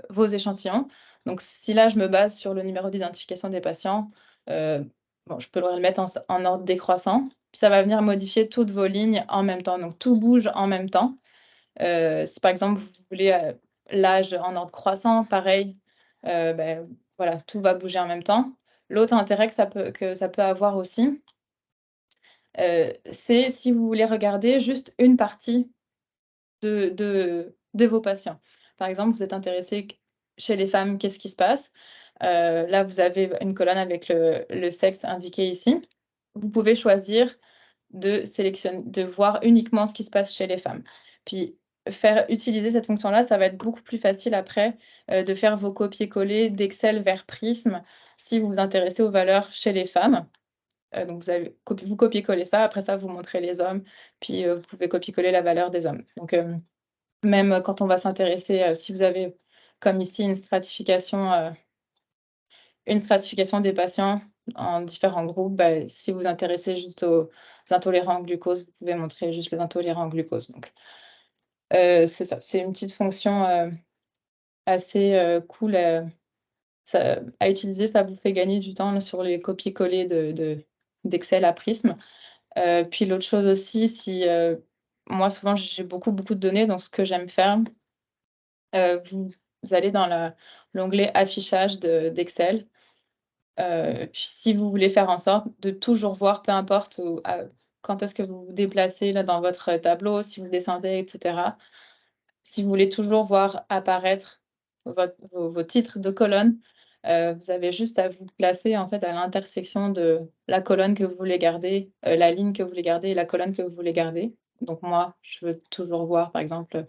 [SPEAKER 1] vos échantillons. Donc, si là, je me base sur le numéro d'identification des patients, bon, je peux le mettre en ordre décroissant. Puis ça va venir modifier toutes vos lignes en même temps. Donc, tout bouge en même temps. Si par exemple, vous voulez l'âge en ordre croissant, pareil, voilà, tout va bouger en même temps. L'autre intérêt que ça peut avoir aussi, c'est si vous voulez regarder juste une partie de vos patients. Par exemple, vous êtes intéressé chez les femmes, qu'est-ce qui se passe? Là, vous avez une colonne avec le sexe indiqué ici. Vous pouvez choisir de voir uniquement ce qui se passe chez les femmes. Puis, utiliser cette fonction-là, ça va être beaucoup plus facile après de faire vos copier-coller d'Excel vers Prism si vous vous intéressez aux valeurs chez les femmes. Donc, vous copiez-collez ça. Après ça, vous montrez les hommes. Puis, vous pouvez copier-coller la valeur des hommes. Donc, même quand on va s'intéresser, si vous avez, comme ici, une stratification des patients en différents groupes, si vous vous intéressez juste aux intolérants au glucose, vous pouvez montrer juste les intolérants au glucose. Donc, c'est ça, c'est une petite fonction assez cool à utiliser. Ça vous fait gagner du temps sur les copier-coller d'Excel à Prism. Puis l'autre chose aussi, moi, souvent, j'ai beaucoup de données, donc ce que j'aime faire, vous allez dans l'onglet affichage d'Excel. Puis si vous voulez faire en sorte de toujours voir, peu importe quand est-ce que vous vous déplacez là, dans votre tableau, si vous descendez, etc. Si vous voulez toujours voir apparaître vos titres de colonne, vous avez juste à vous placer en fait à l'intersection de la colonne que vous voulez garder, la ligne que vous voulez garder et la colonne que vous voulez garder. Donc moi, je veux toujours voir, par exemple,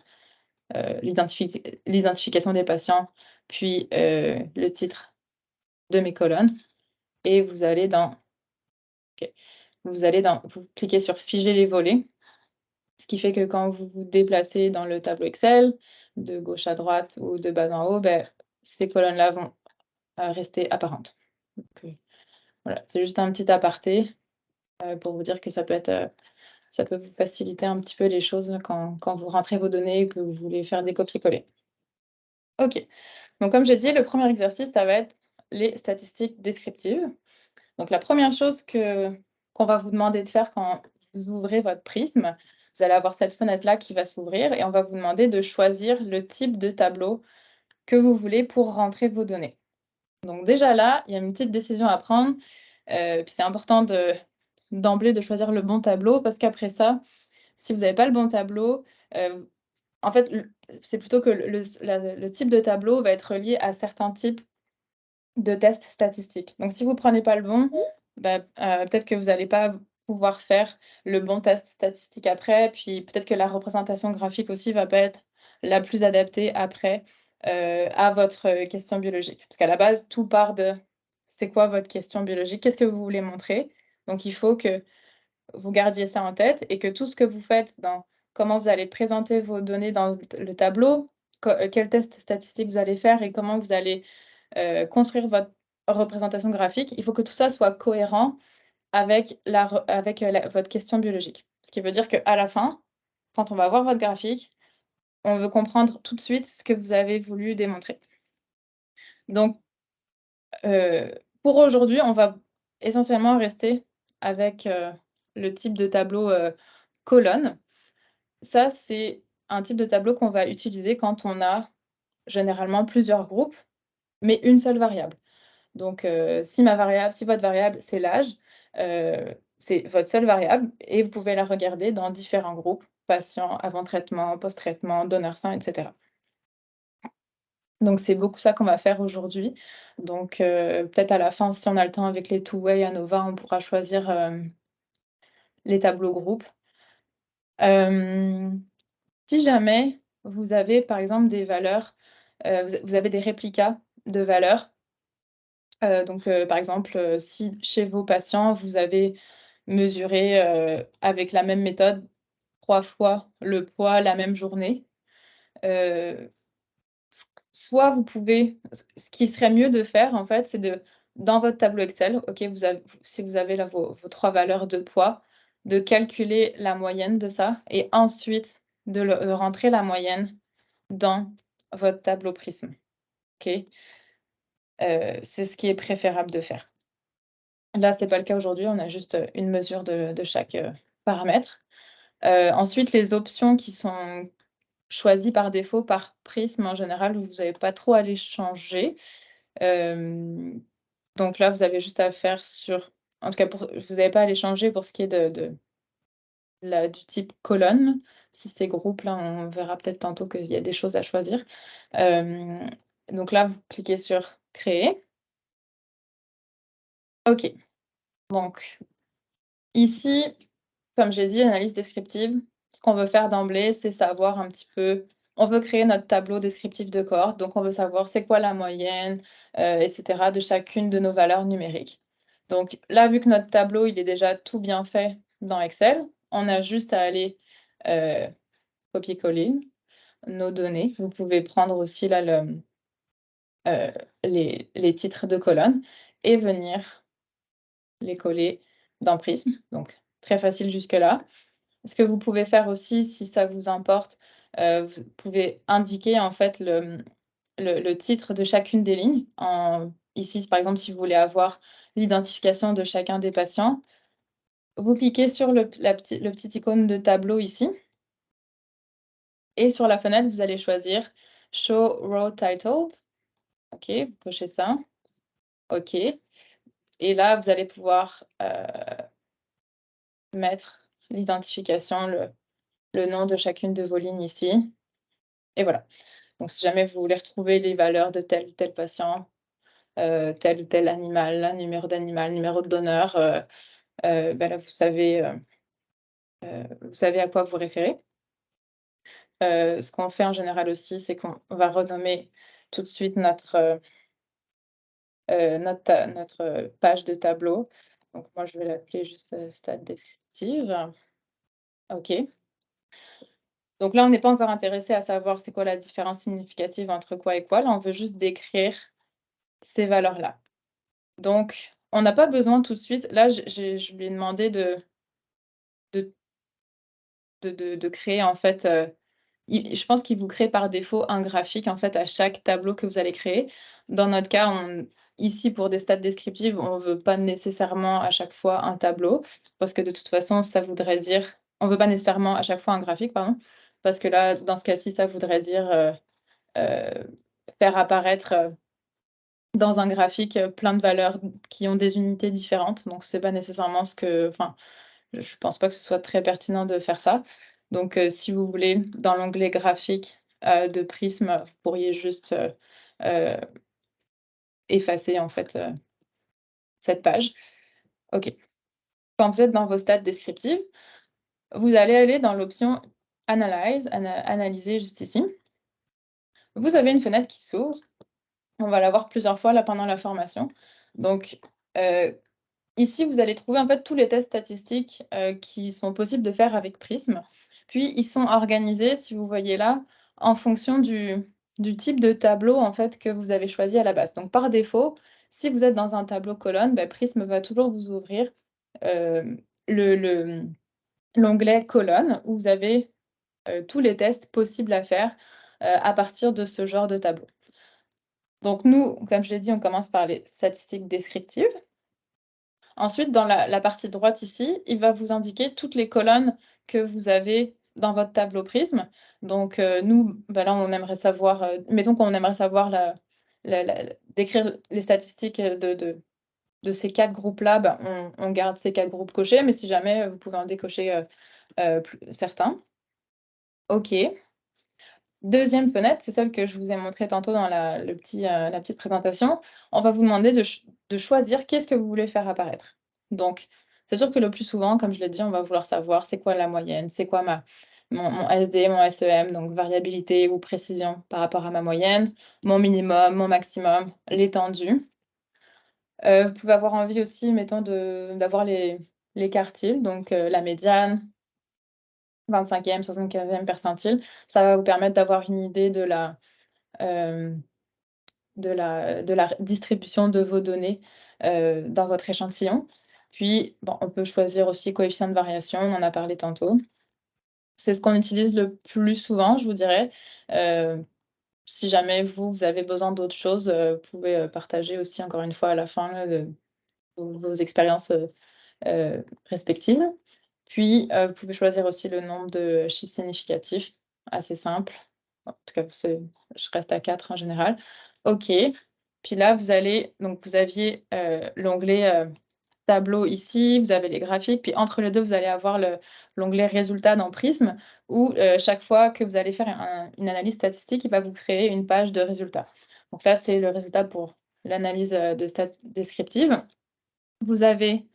[SPEAKER 1] l'identification des patients, puis le titre de mes colonnes. Et vous allez vous cliquez sur figer les volets, ce qui fait que quand vous vous déplacez dans le tableau Excel, de gauche à droite ou de bas en haut, ces colonnes-là vont rester apparentes. Donc, voilà, c'est juste un petit aparté pour vous dire que ça peut vous faciliter un petit peu les choses quand vous rentrez vos données et que vous voulez faire des copier-coller. OK. Donc comme j'ai dit, le premier exercice, ça va être les statistiques descriptives. Donc la première chose qu'on va vous demander de faire quand vous ouvrez votre Prism, vous allez avoir cette fenêtre-là qui va s'ouvrir et on va vous demander de choisir le type de tableau que vous voulez pour rentrer vos données. Donc déjà là, il y a une petite décision à prendre. Puis c'est important d'emblée de choisir le bon tableau parce qu'après ça, si vous n'avez pas le bon tableau, en fait, c'est plutôt que le type de tableau va être lié à certains types de tests statistiques. Donc si vous ne prenez pas le bon, peut-être que vous n'allez pas pouvoir faire le bon test statistique après, puis peut-être que la représentation graphique aussi va pas être la plus adaptée après à votre question biologique. Parce qu'à la base, tout part de c'est quoi votre question biologique, qu'est-ce que vous voulez montrer. Donc il faut que vous gardiez ça en tête et que tout ce que vous faites dans comment vous allez présenter vos données dans le tableau, quel test statistique vous allez faire et comment vous allez construire votre représentation graphique, il faut que tout ça soit cohérent avec votre question biologique. Ce qui veut dire qu'à la fin, quand on va voir votre graphique, on veut comprendre tout de suite ce que vous avez voulu démontrer. Donc, pour aujourd'hui, on va essentiellement rester avec le type de tableau colonne. Ça, c'est un type de tableau qu'on va utiliser quand on a généralement plusieurs groupes, mais une seule variable. Donc, si votre variable, c'est l'âge, c'est votre seule variable et vous pouvez la regarder dans différents groupes, patients, avant traitement, post-traitement, donneur sang, etc. Donc, c'est beaucoup ça qu'on va faire aujourd'hui. Donc, peut-être à la fin, si on a le temps avec les two-way ANOVA, on pourra choisir les tableaux groupes. Si jamais vous avez, par exemple, des valeurs, vous avez des réplicas de valeurs. Donc, par exemple, si chez vos patients, vous avez mesuré avec la même méthode 3 fois le poids la même journée, soit vous pouvez ce qui serait mieux de faire, en fait, c'est dans votre tableau Excel, OK, si vous avez là vos 3 valeurs de poids, de calculer la moyenne de ça et ensuite de rentrer la moyenne dans votre tableau Prism. OK? C'est ce qui est préférable de faire. Là, ce n'est pas le cas aujourd'hui, on a juste, une mesure de chaque, paramètre. Ensuite, les options qui sont choisies par défaut par Prism, en général, vous n'avez pas trop à les changer. Donc là, vous avez juste à faire en tout cas vous n'avez pas à les changer pour ce qui est du type colonne. Si c'est groupe, là, on verra peut-être tantôt qu'il y a des choses à choisir. Donc là, vous cliquez sur créer. OK. Donc ici, comme j'ai dit, analyse descriptive, ce qu'on veut faire d'emblée, c'est savoir un petit peu, on veut créer notre tableau descriptif de cohorte, donc on veut savoir c'est quoi la moyenne, etc., de chacune de nos valeurs numériques. Donc là, vu que notre tableau, il est déjà tout bien fait dans Excel, on a juste à aller copier-coller nos données. Vous pouvez prendre aussi là les titres de colonnes et venir les coller dans Prism. Donc très facile jusque-là. Ce que vous pouvez faire aussi, si ça vous importe, vous pouvez indiquer en fait le titre de chacune des lignes. Ici, par exemple, si vous voulez avoir l'identification de chacun des patients, vous cliquez sur le petit icône de tableau ici. Et sur la fenêtre, vous allez choisir Show Row Titles. OK, vous cochez ça. OK. Et là, vous allez pouvoir mettre l'identification, le nom de chacune de vos lignes ici. Et voilà. Donc, si jamais vous voulez retrouver les valeurs de tel ou tel patient, tel ou tel animal, numéro d'animal, numéro de donneur, ben là, vous savez à quoi vous référer. Ce qu'on fait en général aussi, c'est qu'on va renommer tout de suite notre page de tableau. Donc moi, je vais l'appeler juste, stade descriptive. OK. Donc là, on n'est pas encore intéressé à savoir c'est quoi la différence significative entre quoi et quoi. Là, on veut juste décrire ces valeurs-là. Donc, on n'a pas besoin tout de suite là, je lui ai demandé de créer en fait, je pense qu'il vous crée par défaut un graphique en fait à chaque tableau que vous allez créer. Dans notre cas, ici pour des stats descriptives, on ne veut pas nécessairement à chaque fois un tableau parce que de toute façon, ça voudrait dire on ne veut pas nécessairement à chaque fois un graphique, pardon, parce que là, dans ce cas-ci, ça voudrait dire, faire apparaître, dans un graphique, plein de valeurs qui ont des unités différentes. Donc c'est pas nécessairement je pense pas que ce soit très pertinent de faire ça. Donc, si vous voulez, dans l'onglet graphique, de Prism, vous pourriez juste, effacer en fait, cette page. OK. Quand vous êtes dans vos stats descriptives, vous allez aller dans l'option Analyze, analyser juste ici. Vous avez une fenêtre qui s'ouvre. On va la voir plusieurs fois là pendant la formation. Donc, ici, vous allez trouver en fait tous les tests statistiques, qui sont possibles de faire avec Prism. Puis ils sont organisés, si vous voyez là, en fonction du type de tableau en fait que vous avez choisi à la base. Donc par défaut, si vous êtes dans un tableau colonne, Prism va toujours vous ouvrir, le l'onglet colonne où vous avez, tous les tests possibles à faire, à partir de ce genre de tableau. Donc nous, comme je l'ai dit, on commence par les statistiques descriptives. Ensuite, dans la partie droite ici, il va vous indiquer toutes les colonnes que vous avez dans votre tableau Prism. Donc, nous, là, on aimerait savoir, mettons qu'on aimerait savoir décrire les statistiques de ces 4 groupes-là, on garde ces 4 groupes cochés, mais si jamais, vous pouvez en décocher certains. OK. Deuxième fenêtre, c'est celle que je vous ai montrée tantôt dans la petite présentation. On va vous demander de choisir qu'est-ce que vous voulez faire apparaître. Donc, c'est sûr que le plus souvent, comme je l'ai dit, on va vouloir savoir c'est quoi la moyenne, c'est quoi mon SD, mon SEM, donc variabilité ou précision par rapport à ma moyenne, mon minimum, mon maximum, l'étendue. Vous pouvez avoir envie aussi, mettons, d'avoir les quartiles, donc la médiane, 25e, 75e percentile. Ça va vous permettre d'avoir une idée de la distribution de vos données, dans votre échantillon. Puis, bon, on peut choisir aussi coefficient de variation, on en a parlé tantôt. C'est ce qu'on utilise le plus souvent, je vous dirais. Si jamais vous avez besoin d'autres choses, vous pouvez, partager aussi encore une fois à la fin là de vos expériences, respectives. Puis, vous pouvez choisir aussi le nombre de chiffres significatifs, assez simple. En tout cas, je reste à 4 en général. OK. Puis là, vous aviez, l'onglet, tableau ici, vous avez les graphiques, puis entre les 2 vous allez avoir l'onglet résultats dans Prism où, chaque fois que vous allez faire une analyse statistique, il va vous créer une page de résultats. Donc là, c'est le résultat pour l'analyse, de stat descriptive. Vous avez,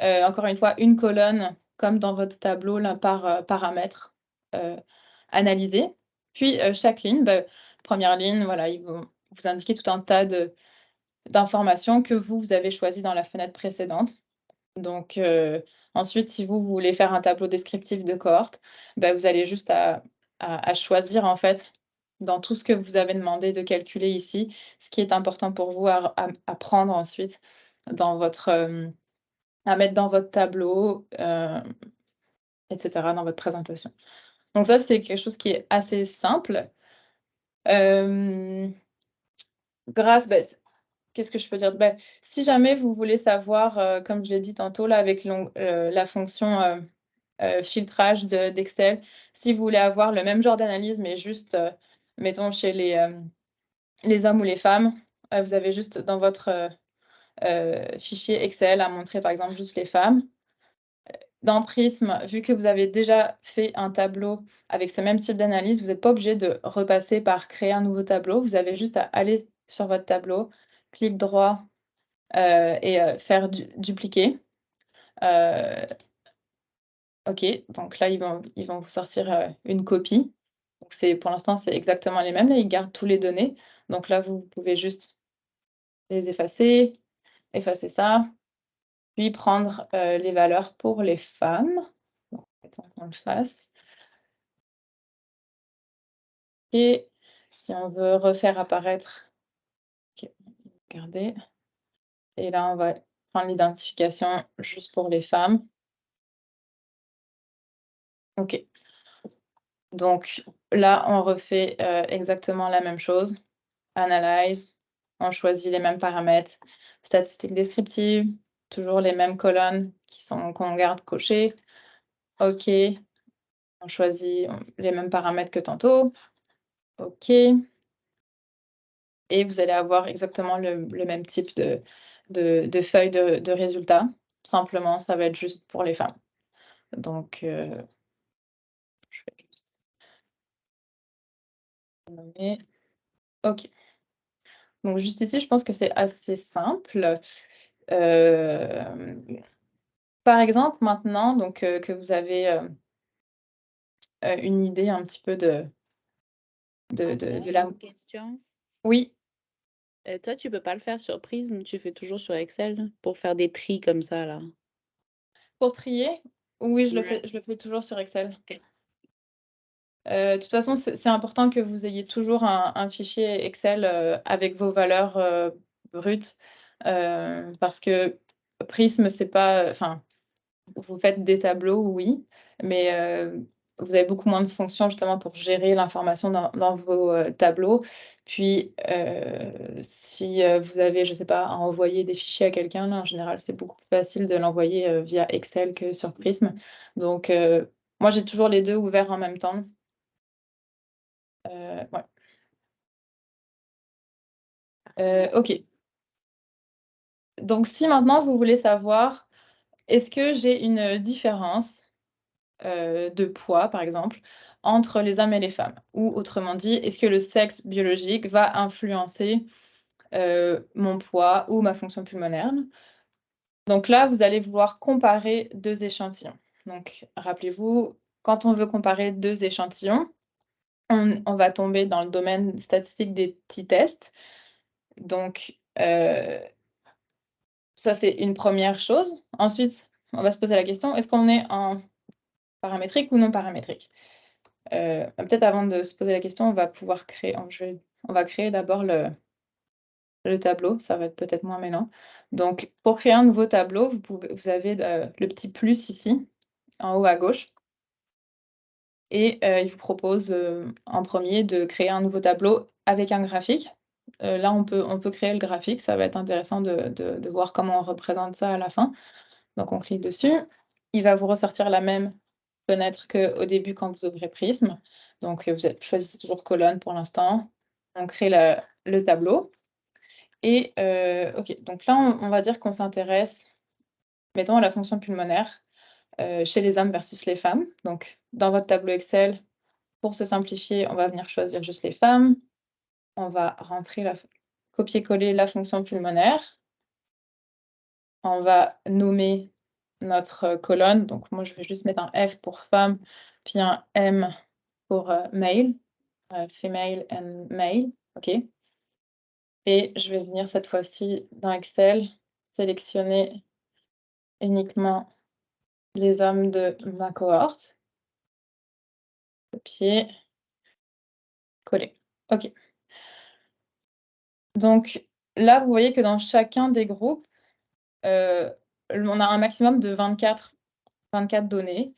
[SPEAKER 1] encore une fois, une colonne comme dans votre tableau là par, paramètre, heu, analysé. Puis, chaque ligne, 1re ligne, voilà, ils vont vous indiquer tout un tas d'informations que vous avez choisies dans la fenêtre précédente. Donc, ensuite, si vous voulez faire un tableau descriptif de cohorte, vous allez juste à choisir, en fait, dans tout ce que vous avez demandé de calculer ici, ce qui est important pour vous à prendre ensuite dans votre, à mettre dans votre tableau, et cetera, dans votre présentation. Donc ça, c'est quelque chose qui est assez simple. Hem, grâce c Qu'est-ce que je peux dire? Si jamais vous voulez savoir, comme je l'ai dit tantôt là avec la fonction, filtrage d'Excel, si vous voulez avoir le même genre d'analyse, mais juste, mettons chez les hommes ou les femmes, vous avez juste dans votre, fichier Excel à montrer par exemple juste les femmes. Dans Prism, vu que vous avez déjà fait un tableau avec ce même type d'analyse, vous n'êtes pas obligé de repasser par créer un nouveau tableau. Vous avez juste à aller sur votre tableau, clic droit, et faire dupliquer. Heu, OK, donc là, ils vont vous sortir, une copie. Donc pour l'instant, c'est exactement les mêmes. Là, ils gardent tous les données. Donc là, vous pouvez juste les effacer, effacer ça, puis prendre, les valeurs pour les femmes. Bon, attends qu'on le fasse. Et si on veut refaire apparaître, OK, regardez. Et là, on va prendre l'identification juste pour les femmes. OK. Donc là, on refait, exactement la même chose. Analyze, on choisit les mêmes paramètres. Statistiques descriptives, toujours les mêmes colonnes qu'on garde cochées. OK, on choisit les mêmes paramètres que tantôt. OK. Et vous allez avoir exactement le même type de feuille de résultats. Simplement, ça va être juste pour les femmes. Donc, je vais juste nommer. OK. Donc juste ici, je pense que c'est assez simple. Hem, par exemple, maintenant donc, que vous avez, une idée un petit peu de
[SPEAKER 2] J'ai
[SPEAKER 1] la
[SPEAKER 2] une question.
[SPEAKER 1] oui,
[SPEAKER 2] Toi, tu peux pas le faire sur Prism, tu fais toujours sur Excel pour faire des tris comme ça là?
[SPEAKER 1] pour trier, oui,
[SPEAKER 2] Ouais.
[SPEAKER 1] je le fais toujours sur Excel.
[SPEAKER 2] OK.
[SPEAKER 1] De toute façon, c'est important que vous ayez toujours un fichier Excel, avec vos valeurs, brutes, parce que Prism, c'est pas enfin, vous faites des tableaux, oui, mais vous avez beaucoup moins de fonctions justement pour gérer l'information dans vos, tableaux. Puis, si, vous avez, je sais pas, à envoyer des fichiers à quelqu'un, là, en général, c'est beaucoup plus facile de l'envoyer, via Excel que sur Prism. Donc, moi, j'ai toujours les 2 ouverts en même temps. Ouais. OK. Donc si maintenant vous voulez savoir, est-ce que j'ai une différence, de poids, par exemple, entre les hommes et les femmes? Ou autrement dit, est-ce que le sexe biologique va influencer, mon poids ou ma fonction pulmonaire? Donc là, vous allez vouloir comparer 2 échantillons. Donc rappelez-vous, quand on veut comparer 2 échantillons, on va tomber dans le domaine statistique des petits tests. Donc, ça, c'est une première chose. Ensuite, on va se poser la question, est-ce qu'on est en paramétrique ou non paramétrique? Peut-être avant de se poser la question, on va pouvoir créer on va créer d'abord le tableau, ça va être peut-être moins mêlant. Donc pour créer un nouveau tableau, vous avez le petit plus ici, en haut à gauche Et il vous propose en premier de créer un nouveau tableau avec un graphique. Là, on peut créer le graphique. Ça va être intéressant de voir comment on représente ça à la fin. Donc, on clique dessus. Il va vous ressortir la même fenêtre qu'au début quand vous ouvrez Prism. Donc, vous choisissez toujours colonne pour l'instant. On crée le tableau. Et OK, donc là, on va dire qu'on s'intéresse, mettons, à la fonction pulmonaire chez les hommes versus les femmes. Donc, dans votre tableau Excel, pour se simplifier, on va venir choisir juste les femmes. On va rentrer copier-coller la fonction pulmonaire. On va nommer notre colonne. Donc, moi, je vais juste mettre un F pour femme, puis un M pour male, female and male. OK. Et je vais venir cette fois-ci dans Excel sélectionner uniquement les hommes de ma cohorte. Copier, coller. OK. Donc là, vous voyez que dans chacun des groupes, on a un maximum de 24 données.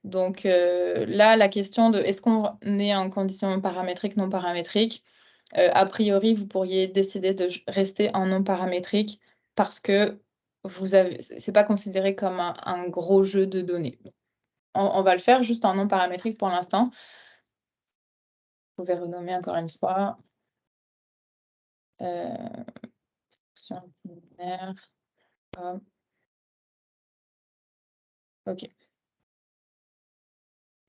[SPEAKER 1] Donc là, la question de est-ce qu'on est en condition paramétrique, non paramétrique, a priori, vous pourriez décider de rester en non paramétrique parce que c'est pas considéré comme un gros jeu de données. On va le faire juste en non paramétrique pour l'instant. Vous pouvez renommer encore une fois. Fonction pulmonaire. OK.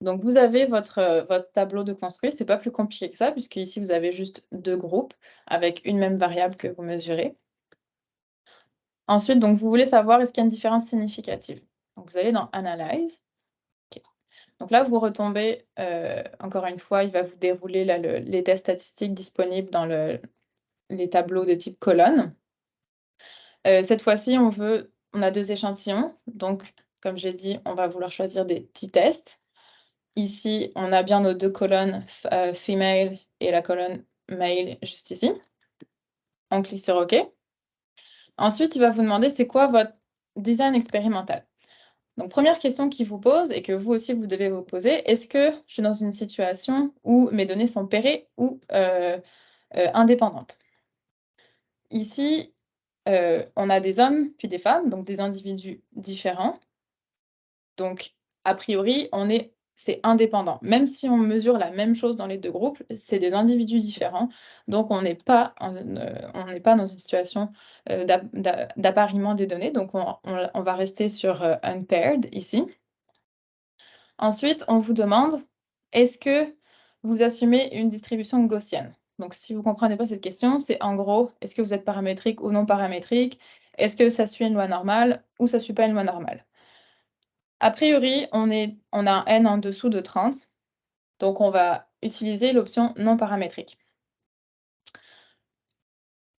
[SPEAKER 1] Donc vous avez votre tableau de construit. C'est pas plus compliqué que ça puisqu'ici, vous avez juste 2 groupes avec une même variable que vous mesurez. Ensuite, donc vous voulez savoir est-ce qu'il y a une différence significative. Donc vous allez dans Analyse. OK. Donc là, vous retombez, encore une fois, il va vous dérouler là les tests statistiques disponibles dans les tableaux de type colonne. Cette fois-ci, on a 2 échantillons. Donc, comme j'ai dit, on va vouloir choisir des petits tests. Ici, on a bien nos 2 colonnes female et la colonne male juste ici. On clique sur OK. Ensuite, il va vous demander c'est quoi votre design expérimental. Donc, première question qu'il vous pose et que vous aussi vous devez vous poser, est-ce que je suis dans une situation où mes données sont pairées ou indépendantes? Ici, on a des hommes puis des femmes, donc des individus différents. Donc, a priori, c'est indépendant. Même si on mesure la même chose dans les 2 groupes, c'est des individus différents. Donc, on n'est pas dans une situation d'appariement des données. Donc, on va rester sur unpaired ici. Ensuite, on vous demande, est-ce que vous assumez une distribution gaussienne? Donc, si vous ne comprenez pas cette question, c'est en gros, est-ce que vous êtes paramétrique ou non paramétrique? Est-ce que ça suit une loi normale ou ça ne suit pas une loi normale? A priori, on a un n en dessous de 30, donc on va utiliser l'option non paramétrique.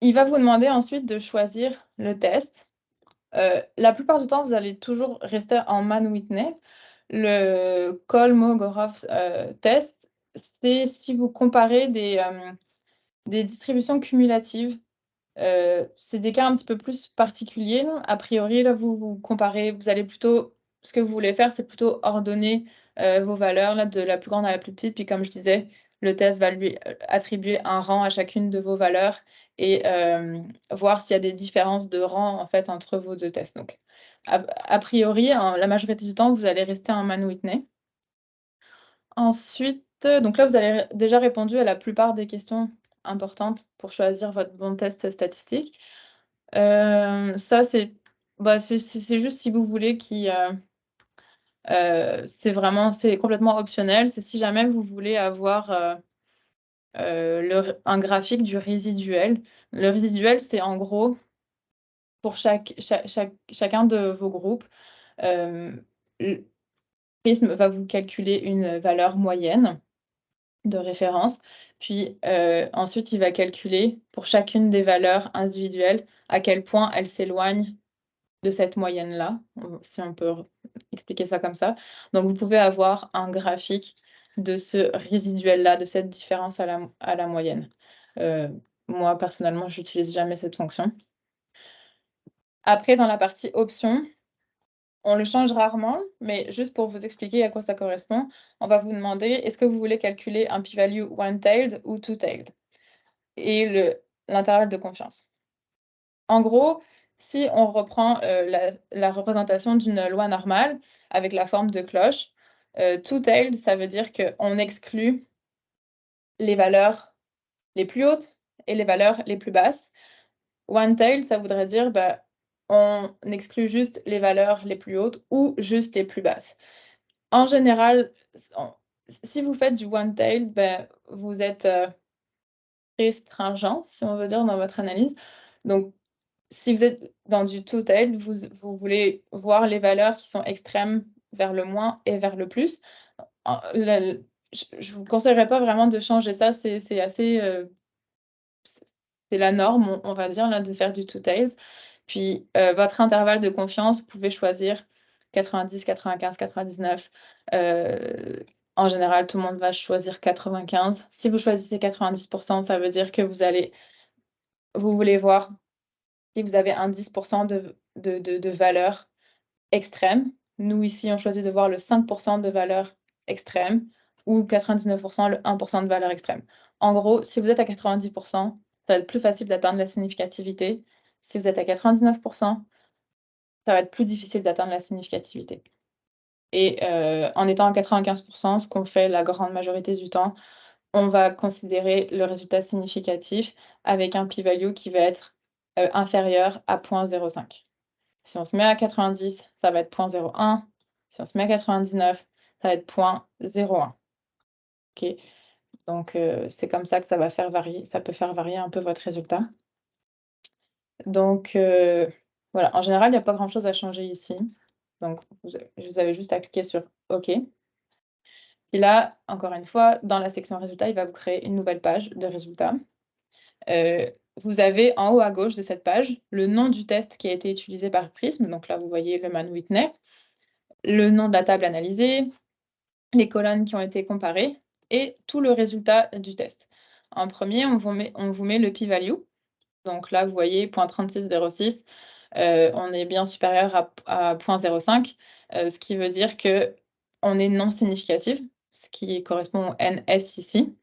[SPEAKER 1] Il va vous demander ensuite de choisir le test. La plupart du temps, vous allez toujours rester en Mann-Whitney. Le Kolmogorov test, c'est si vous comparez des distributions cumulatives. C'est des cas un petit peu plus particuliers. A priori, là, vous comparez, vous allez plutôt ce que vous voulez faire, c'est plutôt ordonner vos valeurs là, de la plus grande à la plus petite. Puis comme je disais, le test va lui attribuer un rang à chacune de vos valeurs et voir s'il y a des différences de rang en fait entre vos 2 tests. Donc, a priori, la majorité du temps, vous allez rester en Mann-Whitney. Ensuite, donc là, vous avez déjà répondu à la plupart des questions importantes pour choisir votre bon test statistique. Ça, c'est juste si vous voulez c'est complètement optionnel. C'est si jamais vous voulez avoir un graphique du résiduel. Le résiduel, c'est en gros, pour chacun de vos groupes, le Prism va vous calculer une valeur moyenne de référence. Puis ensuite, il va calculer pour chacune des valeurs individuelles à quel point elles s'éloignent de cette moyenne-là, si on peut expliquer ça comme ça. Donc, vous pouvez avoir un graphique de ce résiduel-là, de cette différence à la moyenne. Moi, personnellement, je n'utilise jamais cette fonction. Après, dans la partie options, On le change rarement, mais juste pour vous expliquer à quoi ça correspond, on va vous demander, est-ce que vous voulez calculer un p-value one-tailed ou two-tailed? Et l'intervalle de confiance. En gros, si on reprend la représentation d'une loi normale avec la forme de cloche, two-tailed, ça veut dire qu'on exclut les valeurs les plus hautes et les valeurs les plus basses. One-tailed, ça voudrait dire, on exclut juste les valeurs les plus hautes ou juste les plus basses. En général, si vous faites du one-tailed, vous êtes restringent, si on veut dire, dans votre analyse. Donc, si vous êtes dans du two-tailed, vous voulez voir les valeurs qui sont extrêmes vers le moins et vers le plus. Je vous conseillerais pas vraiment de changer ça, c'est assez, c'est la norme, on va dire, là, de faire du two-tailed. Puis, votre intervalle de confiance, vous pouvez choisir 90, 95, 99. En général, tout le monde va choisir 95. Si vous choisissez 90%, ça veut dire que vous voulez voir si vous avez un 10% de valeur extrême. Nous, ici, on choisit de voir le 5% de valeur extrême ou 99%, le 1% de valeur extrême. En gros, si vous êtes à 90%, ça va être plus facile d'atteindre la significativité. Si vous êtes à 99%, ça va être plus difficile d'atteindre la significativité. Et en étant à 95%, ce qu'on fait la grande majorité du temps, on va considérer le résultat significatif avec un p-value qui va être inférieur à 0.05. Si on se met à 90, ça va être 0.01. Si on se met à 99, ça va être 0.01. OK? Donc, c'est comme ça que ça va faire varier, ça peut faire varier un peu votre résultat. Donc, voilà, en général, il n'y a pas grand-chose à changer ici. Donc, vous avez juste à cliquer sur OK. Et là, encore une fois, dans la section résultats, il va vous créer une nouvelle page de résultats. Vous avez en haut à gauche de cette page le nom du test qui a été utilisé par Prism. Donc là, vous voyez le Mann-Whitney, le nom de la table analysée, les colonnes qui ont été comparées et tout le résultat du test. En premier, on vous met le p-value. Donc là, vous voyez 0.3606, on est bien supérieur à 0.05, ce qui veut dire qu'on est non significatif, ce qui correspond au NS ici.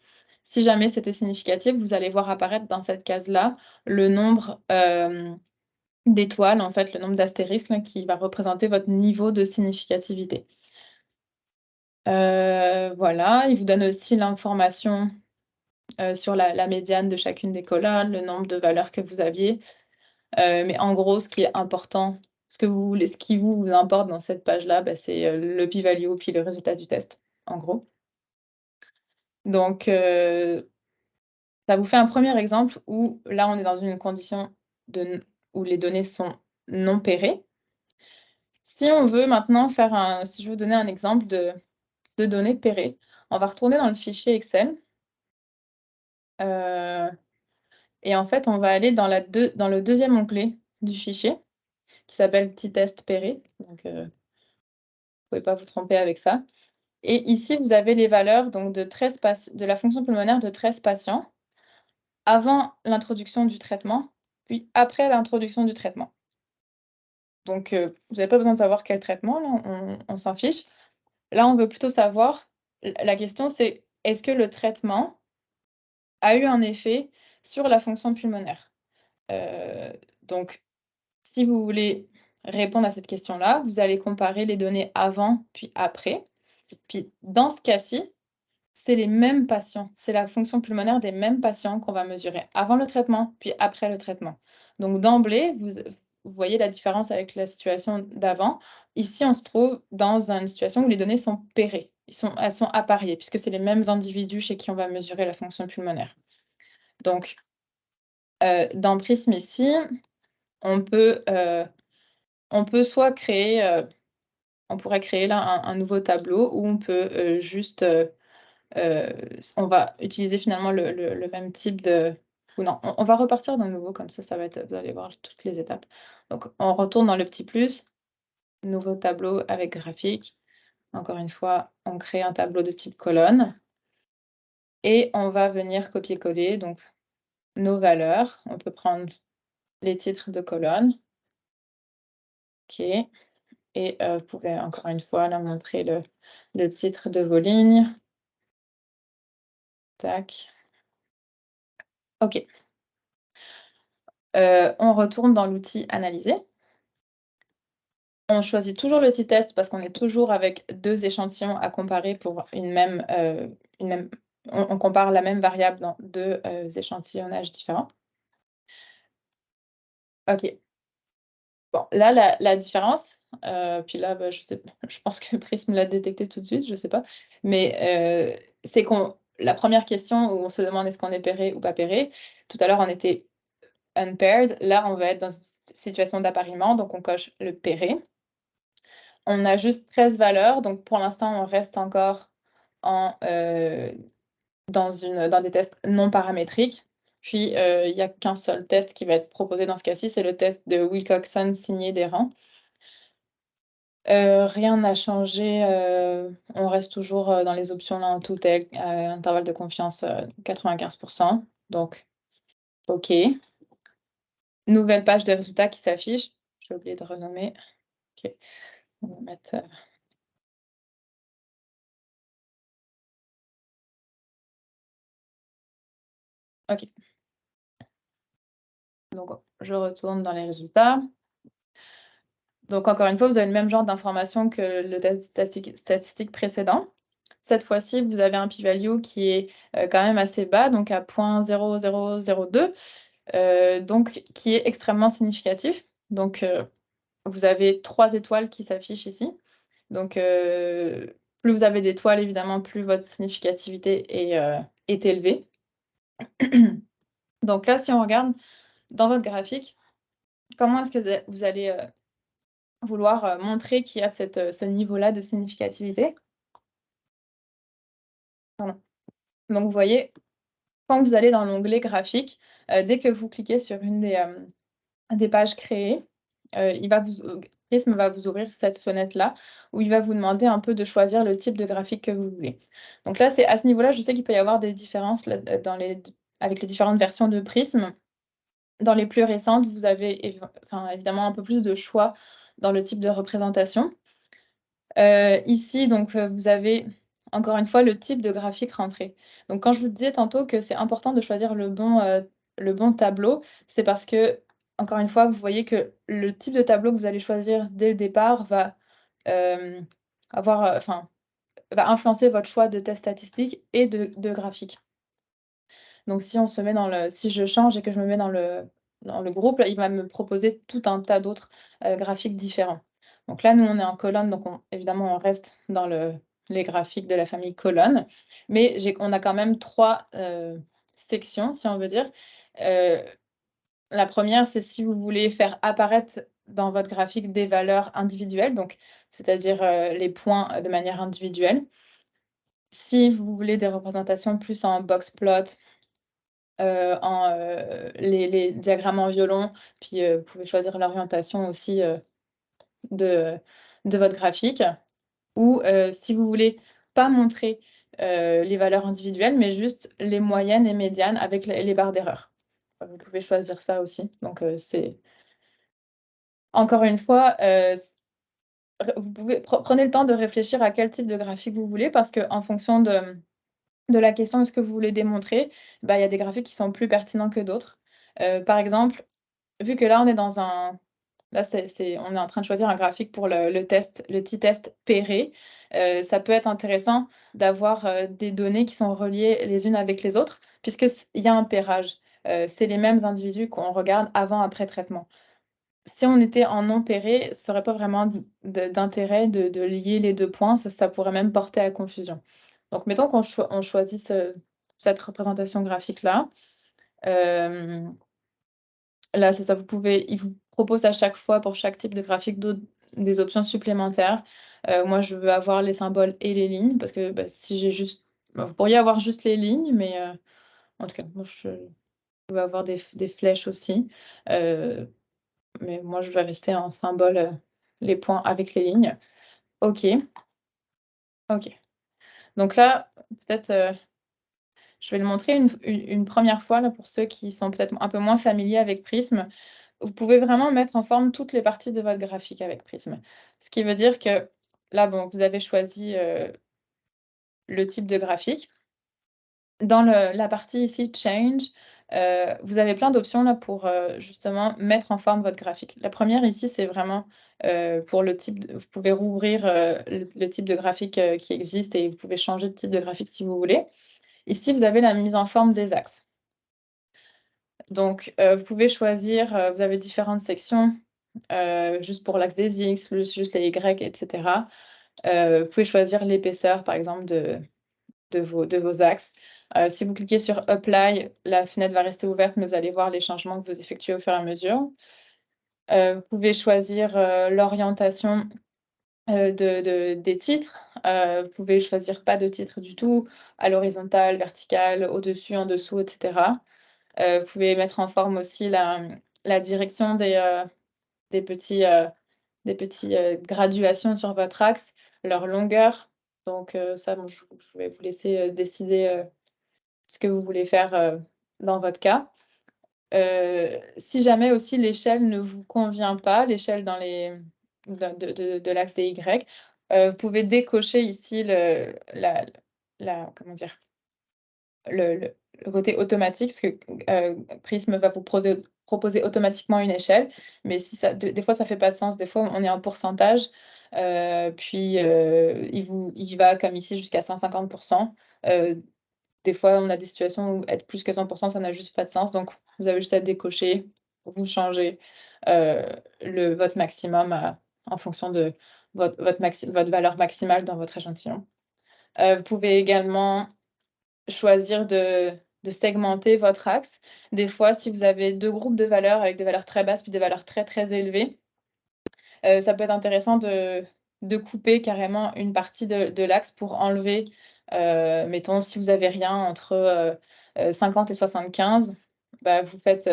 [SPEAKER 1] Si jamais c'était significatif, vous allez voir apparaître dans cette case-là le nombre d'étoiles, en fait, le nombre d'astérisques qui va représenter votre niveau de significativité. Voilà, il vous donne aussi l'information sur la médiane de chacune des colonnes, le nombre de valeurs que vous aviez. Mais en gros, ce qui est important, ce qui vous importe dans cette page-là, c'est le p-value puis le résultat du test, en gros. Donc, ça vous fait un premier exemple où là, on est dans une condition où les données sont non pairées. Si on veut maintenant si je veux donner un exemple de données pairées, on va retourner dans le fichier Excel. Et en fait, on va aller dans le deuxième onglet du fichier qui s'appelle petit test pairé. Donc, vous ne pouvez pas vous tromper avec ça. Et ici, vous avez les valeurs donc, de la fonction pulmonaire de 13 patients avant l'introduction du traitement, puis après l'introduction du traitement. Donc, vous n'avez pas besoin de savoir quel traitement, là, on s'en fiche. Là, on veut plutôt savoir, la question c'est, est-ce que le traitement a eu un effet sur la fonction pulmonaire? Donc, si vous voulez répondre à cette question-là, vous allez comparer les données avant puis après. Puis dans ce cas-ci, c'est les mêmes patients, c'est la fonction pulmonaire des mêmes patients qu'on va mesurer avant le traitement puis après le traitement. Donc d'emblée, vous voyez la différence avec la situation d'avant. Ici, on se trouve dans une situation où les données sont pairées, elles sont appariées puisque c'est les mêmes individus chez qui on va mesurer la fonction pulmonaire. Donc, dans Prism ici, on peut soit créer, on pourrait créer là un nouveau tableau où on peut juste, on va utiliser finalement le même type de... Ou non, on va repartir d'un nouveau, comme ça va être, vous allez voir toutes les étapes. Donc, on retourne dans le petit plus, nouveau tableau avec graphique. Encore une fois, on crée un tableau de type colonne. Et on va venir copier-coller donc nos valeurs. On peut prendre les titres de colonne. OK. Et vous pouvez encore une fois là montrer le titre de vos lignes. Tac. OK. On retourne dans l'outil analyser. On choisit toujours le t-test parce qu'on est toujours avec 2 échantillons à comparer pour une même on compare la même variable dans 2 échantillonnages différents. OK. Bon, là, la différence, puis là, bah, je pense que Prism l'a détecté tout de suite, je sais pas. Mais, c'est la première question où on se demande est-ce qu'on est pairé ou pas pairé. Tout à l'heure, on était unpaired. Là, on va être dans une situation d'appariement, donc on coche le pairé. On a juste 13 valeurs, donc pour l'instant, on reste encore en, dans des tests non paramétriques. Puis, il y a qu'un seul test qui va être proposé dans ce cas-ci, c'est le test de Wilcoxon signé des rangs. Rien n'a changé, on reste toujours, dans les options là en tout intervalle de confiance, 95 donc OK. Nouvelle page de résultats qui s'affiche. J'ai oublié de renommer. OK. On va mettre, OK. Donc je retourne dans les résultats. Donc encore une fois, vous avez le même genre d'informations que le test statistique précédent. Cette fois-ci, vous avez un p-value qui est, quand même assez bas, donc à 0.0002, donc qui est extrêmement significatif. Donc, vous avez 3 étoiles qui s'affichent ici. Donc, plus vous avez d'étoiles, évidemment, plus votre significativité est élevée. Donc là, si on regarde dans votre graphique, comment est-ce que vous allez, vouloir, montrer qu'il y a ce niveau-là de significativité? Pardon. Donc vous voyez, quand vous allez dans l'onglet graphique, dès que vous cliquez sur une des pages créées, Prism va vous ouvrir cette fenêtre-là, où il va vous demander un peu de choisir le type de graphique que vous voulez. Donc là, c'est à ce niveau-là, je sais qu'il peut y avoir des différences là, avec les différentes versions de Prism. Dans les plus récentes, vous avez évidemment un peu plus de choix dans le type de représentation. Ici, donc, vous avez encore une fois le type de graphique rentré. Donc quand je vous disais tantôt que c'est important de choisir le bon tableau, c'est parce que, encore une fois, vous voyez que le type de tableau que vous allez choisir dès le départ va, va influencer votre choix de test statistique et de graphique. Donc si je change et que je me mets dans le groupe, là, il va me proposer tout un tas d'autres, graphiques différents. Donc là, nous, on est en colonne, donc évidemment, on reste dans les graphiques de la famille colonne, mais on a quand même 3 sections, si on veut dire. La première, c'est si vous voulez faire apparaître dans votre graphique des valeurs individuelles, donc c'est-à-dire, les points, de manière individuelle. Si vous voulez des représentations plus en box plot, les diagrammes en violon, puis, vous pouvez choisir l'orientation aussi, de votre graphique. Ou, si vous voulez pas montrer, les valeurs individuelles, mais juste les moyennes et médianes avec les barres d'erreur. Vous pouvez choisir ça aussi. Donc, c'est encore une fois, vous prenez le temps de réfléchir à quel type de graphique vous voulez parce qu'en fonction de la question de ce que vous voulez démontrer, bah, il y a des graphiques qui sont plus pertinents que d'autres. Par exemple, vu que là, on est on est en train de choisir un graphique pour le t-test pairé, ça peut être intéressant d'avoir, des données qui sont reliées les unes avec les autres puisque il y a un pairage. C'est les mêmes individus qu'on regarde avant, après traitement. Si on était en non pairé, ça aurait pas vraiment d'intérêt de lier les 2 points, ça pourrait même porter à confusion. Donc mettons on choisit cette représentation graphique-là. Là, c'est ça, il vous propose à chaque fois, pour chaque type de graphique, des options supplémentaires. Moi, je veux avoir les symboles et les lignes parce que, bah, si j'ai juste vous pourriez avoir juste les lignes, mais, en tout cas, moi, je veux avoir des flèches aussi. Mais moi, je vais rester en symbole, les points avec les lignes. OK. OK. Donc là, peut-être, je vais le montrer une première fois là, pour ceux qui sont peut-être un peu moins familiers avec Prism. vous pouvez vraiment mettre en forme toutes les parties de votre graphique avec Prism. Ce qui veut dire que là, bon, vous avez choisi le type de graphique. Dans la partie ici Change, vous avez plein d'options là pour justement mettre en forme votre graphique. La première ici, c'est vraiment pour le type vous pouvez rouvrir le type de graphique qui existe et vous pouvez changer de type de graphique si vous voulez. Ici, vous avez la mise en forme des axes. Donc, vous pouvez choisir, vous avez différentes sections, juste pour l'axe des X, juste les Y, etc. Vous pouvez choisir l'épaisseur, par exemple, de vos axes. Si vous cliquez sur Apply, la fenêtre va rester ouverte, mais vous allez voir les changements que vous effectuez au fur et à mesure. Vous pouvez choisir l'orientation des titres. Vous pouvez choisir pas de titre du tout, à l'horizontale, verticale, au-dessus, en dessous, etc. Vous pouvez mettre en forme aussi la direction des petits graduations sur votre axe, leur longueur. Donc ça, bon, je vais vous laisser décider ce que vous voulez faire dans votre cas. Si jamais aussi l'échelle ne vous convient pas, l'échelle de l'axe des Y, vous pouvez décocher ici comment dire? Le côté automatique, parce que Prism va vous proposer automatiquement une échelle, mais si ça des fois, ça fait pas de sens. Des fois, on est en pourcentage, puis il va comme ici jusqu'à 150. Des fois, on a des situations où être plus que 100, ça n'a juste pas de sens. Donc vous avez juste à décocher, vous changez votre maximum en fonction de votre valeur maximale dans votre échantillon. Vous pouvez également choisir de segmenter votre axe. Des fois, si vous avez 2 groupes de valeurs avec des valeurs très basses puis des valeurs très, très élevées, ça peut être intéressant de couper carrément une partie de l'axe pour enlever, mettons, si vous avez rien entre 50 et 75, bah, vous faites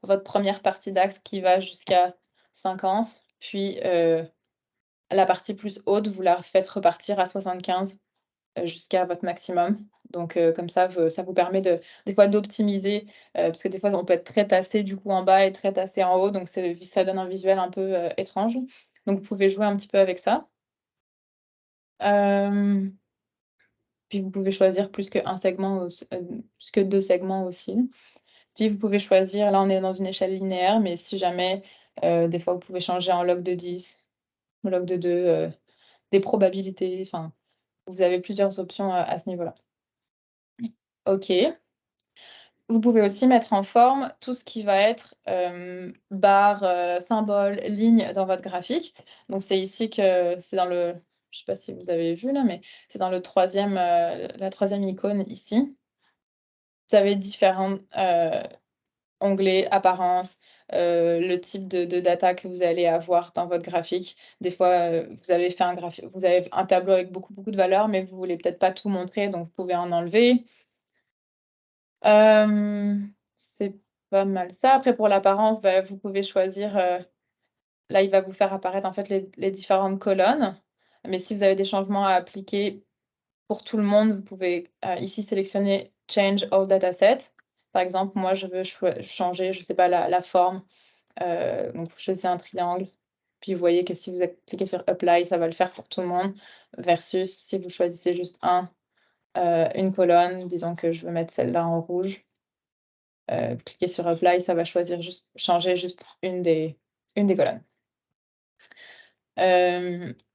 [SPEAKER 1] votre première partie d'axe qui va jusqu'à 50, puis la partie plus haute, vous la faites repartir à 75 jusqu'à votre maximum. Donc comme ça vous permet des fois d'optimiser, parce que des fois on peut être très tassé du coup en bas et très tassé en haut, donc ça donne un visuel un peu étrange. Donc vous pouvez jouer un petit peu avec ça. Puis vous pouvez choisir plus qu'un segment plus que 2 segments aussi. Puis vous pouvez choisir, là on est dans une échelle linéaire, mais si jamais, des fois vous pouvez changer en log de 10, log de 2, des probabilités, enfin, vous avez plusieurs options à ce niveau-là. OK. Vous pouvez aussi mettre en forme tout ce qui va être barres, symboles, lignes dans votre graphique. Donc c'est ici que c'est dans je ne sais pas si vous avez vu là, mais c'est dans la troisième icône ici. Vous avez différents onglets, apparence, le type de data que vous allez avoir dans votre graphique. Des fois, vous avez un tableau avec beaucoup, beaucoup de valeurs, mais vous voulez peut-être pas tout montrer, donc vous pouvez en enlever. C'est pas mal ça. Après pour l'apparence, bah, vous pouvez choisir, là, il va vous faire apparaître en fait les différentes colonnes. Mais si vous avez des changements à appliquer pour tout le monde, vous pouvez, ici sélectionner Change all dataset. Par exemple, moi je veux changer, je sais pas, la forme, donc vous choisissez un triangle, puis vous voyez que si vous cliquez sur Apply, ça va le faire pour tout le monde, versus si vous choisissez juste une colonne, disons que je veux mettre celle-là en rouge. Cliquez sur Apply, ça va changer juste une des colonnes.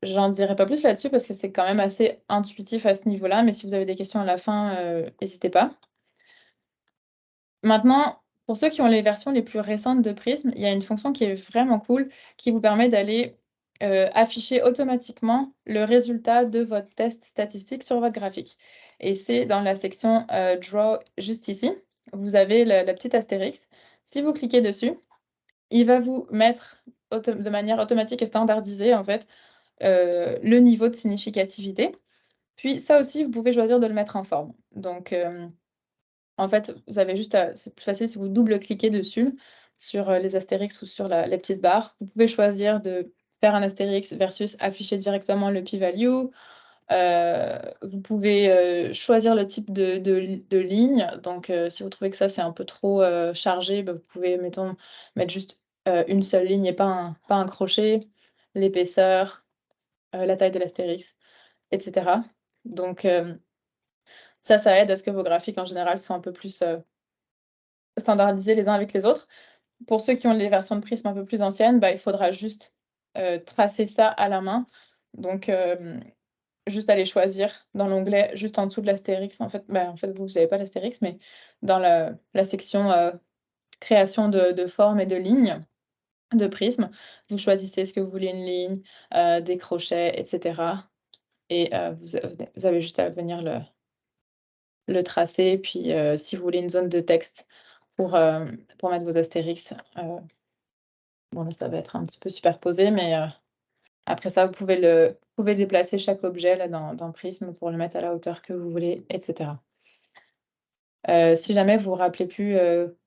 [SPEAKER 1] J'en dirai pas plus là-dessus parce que c'est quand même assez intuitif à ce niveau-là, mais si vous avez des questions à la fin, n'hésitez pas. Maintenant, pour ceux qui ont les versions les plus récentes de Prism, il y a une fonction qui est vraiment cool, qui vous permet d'aller afficher automatiquement le résultat de votre test statistique sur votre graphique. Et c'est dans la section Draw, juste ici. Vous avez la petite astérix. Si vous cliquez dessus, il va vous mettre de manière automatique et standardisée, en fait, le niveau de significativité. Puis ça aussi, vous pouvez choisir de le mettre en forme. Donc, en fait, vous avez juste c'est plus facile si vous double-cliquez dessus, sur les astérix ou sur les petites barres. Vous pouvez choisir de faire un astérix versus afficher directement le p-value. Vous pouvez choisir le type de ligne. Donc, si vous trouvez que ça, c'est un peu trop chargé, bah, vous pouvez, mettons, mettre juste une seule ligne et pas un crochet, l'épaisseur, la taille de l'astérix, etc. Donc ça aide à ce que vos graphiques en général soient un peu plus standardisés les uns avec les autres. Pour ceux qui ont les versions de Prism un peu plus anciennes, il faudra juste tracer ça à la main. Donc juste aller choisir dans l'onglet juste en dessous de l'astérix. En fait, vous n'avez pas l'astérix, mais dans la section création de formes et de lignes de prisme, vous choisissez ce que vous voulez, une ligne, des crochets, etc. Et vous avez juste à venir le tracer. Puis si vous voulez une zone de texte pour mettre vos astérix, bon là ça va être un petit peu superposé, mais après ça, vous pouvez déplacer chaque objet là, dans Prism pour le mettre à la hauteur que vous voulez, etc. Si jamais vous ne vous rappelez plus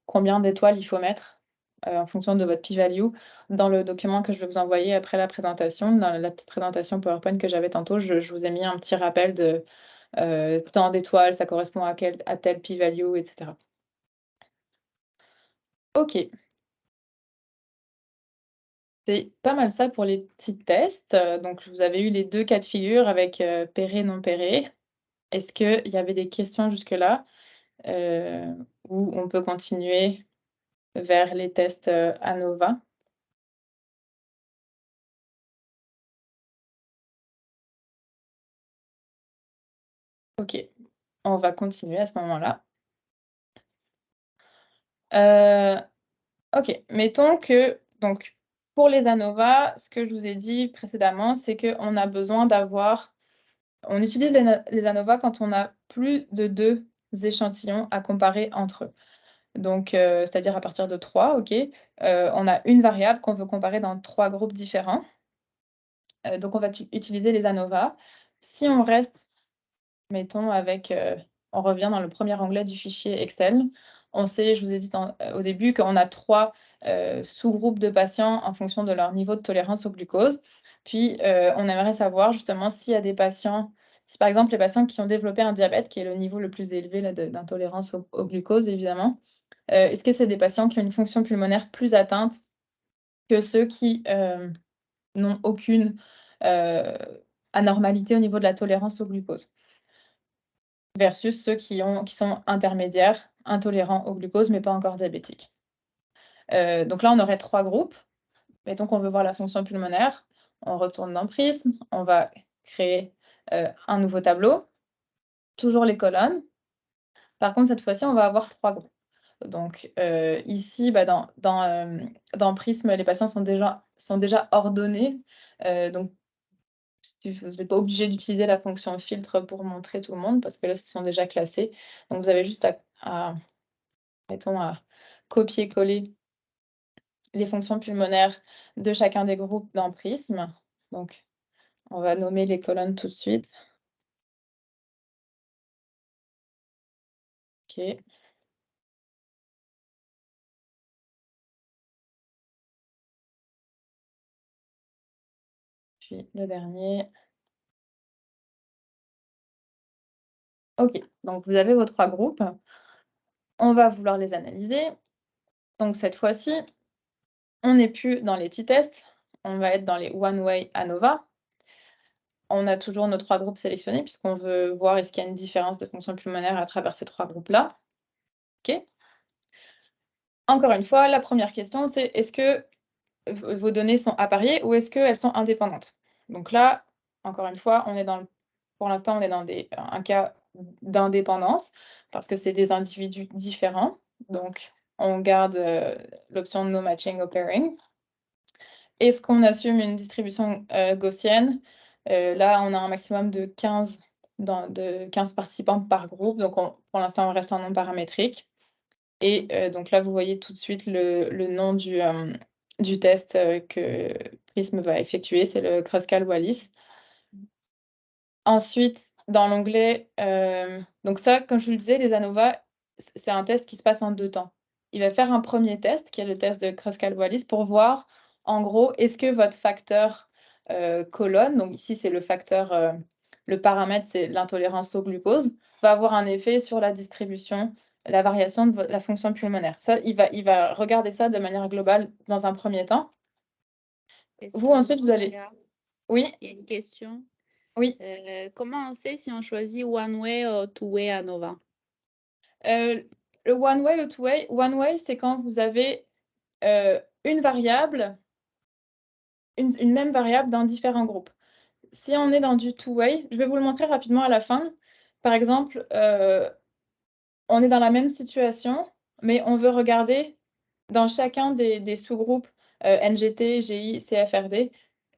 [SPEAKER 1] combien d'étoiles il faut mettre en fonction de votre p-value, dans le document que je vais vous envoyer après la présentation, dans la petite présentation PowerPoint que j'avais tantôt, je vous ai mis un petit rappel de tant d'étoiles, ça correspond à tel p-value, etc. OK. C'est pas mal ça pour les petits tests. Donc vous avez eu les 2 cas de figure avec pairé, non pairé. Est-ce qu'il y avait des questions jusque-là? Ou on peut continuer vers les tests, ANOVA? OK, on va continuer à ce moment-là. OK, mettons que donc pour les ANOVA, ce que je vous ai dit précédemment, c'est qu'on a besoin on utilise les ANOVA quand on a plus de 2 échantillons à comparer entre eux. Donc c'est-à-dire à partir de 3, OK, on a une variable qu'on veut comparer dans 3 groupes différents. Donc on va utiliser les ANOVA. Si on reste, mettons avec, on revient dans le premier onglet du fichier Excel, on sait, je vous ai dit au début qu'on a 3 sous-groupes de patients en fonction de leur niveau de tolérance au glucose. Puis on aimerait savoir justement s'il y a des patients, si par exemple les patients qui ont développé un diabète, qui est le niveau le plus élevé là d'intolérance au glucose évidemment, est-ce que c'est des patients qui ont une fonction pulmonaire plus atteinte que ceux qui n'ont aucune anormalité au niveau de la tolérance au glucose, versus ceux qui sont intermédiaires, intolérants au glucose, mais pas encore diabétiques. Donc là, on aurait 3 groupes. Mettons qu'on veut voir la fonction pulmonaire, on retourne dans Prism, on va créer un nouveau tableau, toujours les colonnes. Par contre, cette fois-ci, on va avoir 3 groupes. Donc ici, dans Prism, les patients sont déjà ordonnés. Donc vous n'êtes pas obligé d'utiliser la fonction filtre pour montrer tout le monde parce que là, ils sont déjà classés. Donc vous avez juste mettons, à copier-coller les fonctions pulmonaires de chacun des groupes dans Prism. Donc on va nommer les colonnes tout de suite. OK. Puis le dernier. OK, donc vous avez vos 3 groupes. On va vouloir les analyser. Donc cette fois-ci, on n'est plus dans les t-tests, on va être dans les one-way ANOVA. On a toujours nos 3 groupes sélectionnés puisqu'on veut voir est-ce qu'il y a une différence de fonction pulmonaire à travers ces 3 groupes-là. OK. Encore une fois, la première question, c'est est-ce que vos données sont appariées ou est-ce qu'elles sont indépendantes? Donc là, encore une fois, pour l'instant, on est dans un cas d'indépendance parce que c'est des individus différents. Donc, on garde l'option No Matching or Pairing. Est-ce qu'on assume une distribution gaussienne? Là, on a un maximum de 15 participants par groupe. Donc, pour l'instant, on reste un nombre paramétrique. Et donc là, vous voyez tout de suite le nom du test que Prism va effectuer, c'est le Kruskal-Wallis. Ensuite, dans l'onglet, donc ça, comme je vous le disais, les ANOVA, c'est un test qui se passe en 2 temps. Il va faire un premier test, qui est le test de Kruskal-Wallis, pour voir, en gros, est-ce que votre facteur colonne, donc ici, c'est le facteur, le paramètre, c'est l'intolérance au glucose, va avoir un effet sur la distribution la variation de la fonction pulmonaire. Ça, il va regarder ça de manière globale dans un premier temps. Vous, ensuite, vous allez... Oui,
[SPEAKER 2] Il y a une question.
[SPEAKER 1] oui.
[SPEAKER 2] Comment on sait si on choisit one way ou two way ANOVA?
[SPEAKER 1] Le one way ou two way, one way, c'est quand vous avez une variable, une même variable dans différents groupes. Si on est dans du two way, je vais vous le montrer rapidement à la fin. Par exemple, on est dans la même situation, mais on veut regarder dans chacun des sous-groupes NGT, GI, CFRD,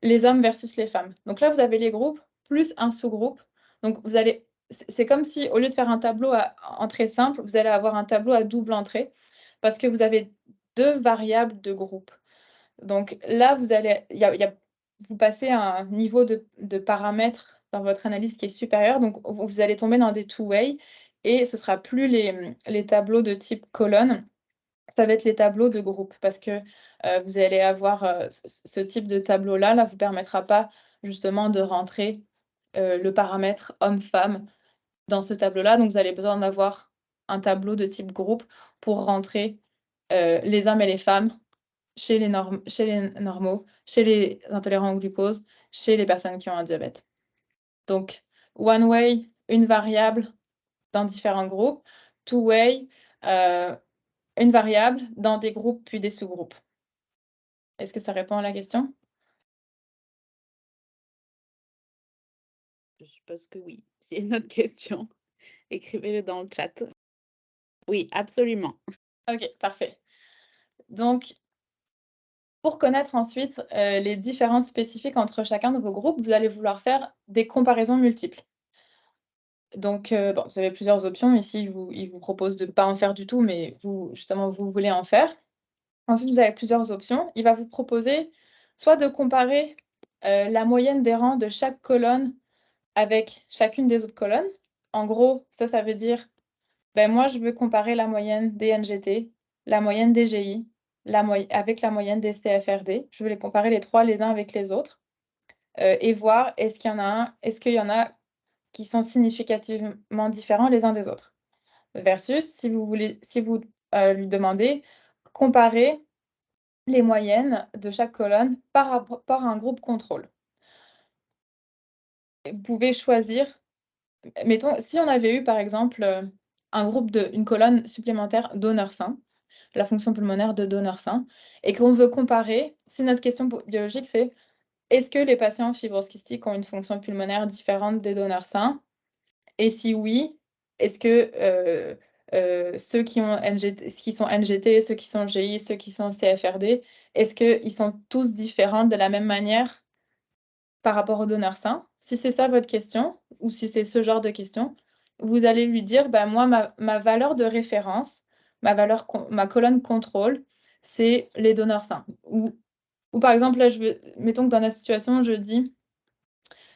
[SPEAKER 1] les hommes versus les femmes. Donc là, vous avez les groupes plus un sous-groupe. Donc vous allez, c'est comme si au lieu de faire un tableau à entrée simple, vous allez avoir un tableau à double entrée parce que vous avez deux variables de groupe. Donc là, vous allez, vous passez à un niveau de paramètres dans votre analyse qui est supérieur. Donc vous allez tomber dans des two-way et ce sera plus les tableaux de type colonne. Ça va être les tableaux de groupe parce que vous allez avoir ce type de tableau-là, là, vous permettra pas justement de rentrer le paramètre homme-femme dans ce tableau-là. Donc, vous avez besoin d'avoir un tableau de type groupe pour rentrer les hommes et les femmes chez les normaux, chez les intolérants au glucose, chez les personnes qui ont un diabète. Donc, one way, une variable dans différents groupes. Two way, une variable dans des groupes puis des sous-groupes. Est-ce que ça répond à la question?
[SPEAKER 2] Je suppose que oui. C'est une autre question. Écrivez-le dans le chat. Oui, absolument.
[SPEAKER 1] Ok, parfait. Donc, pour connaître ensuite les différences spécifiques entre chacun de vos groupes, vous allez vouloir faire des comparaisons multiples. Donc, bon, vous avez plusieurs options. Ici, il vous propose de ne pas en faire du tout, mais vous, justement, vous voulez en faire. Ensuite, vous avez plusieurs options. Il va vous proposer soit de comparer la moyenne des rangs de chaque colonne avec chacune des autres colonnes. En gros, ça veut dire, ben moi, je veux comparer la moyenne des NGT, la moyenne des GI, avec la moyenne des CFRD. Je veux les comparer les trois les uns avec les autres et voir est-ce qu'il y en a qui sont significativement différents les uns des autres. Versus, si vous lui demandez, comparer les moyennes de chaque colonne par rapport à un groupe contrôle. Vous pouvez choisir, mettons, si on avait eu par exemple une colonne supplémentaire donneur sain, la fonction pulmonaire de donneur sain, et qu'on veut comparer, si notre question biologique c'est est-ce que les patients fibrose kystique ont une fonction pulmonaire différente des donneurs sains? Et si oui, est-ce que ceux qui sont NGT, ceux qui sont GI, ceux qui sont CFRD, est-ce qu'ils sont tous différents de la même manière par rapport aux donneurs sains? Si c'est ça votre question, ou si c'est ce genre de question, vous allez lui dire, bah, moi, ma valeur de référence, ma colonne contrôle, c'est les donneurs sains. Ou par exemple, là, mettons que dans la situation, je dis,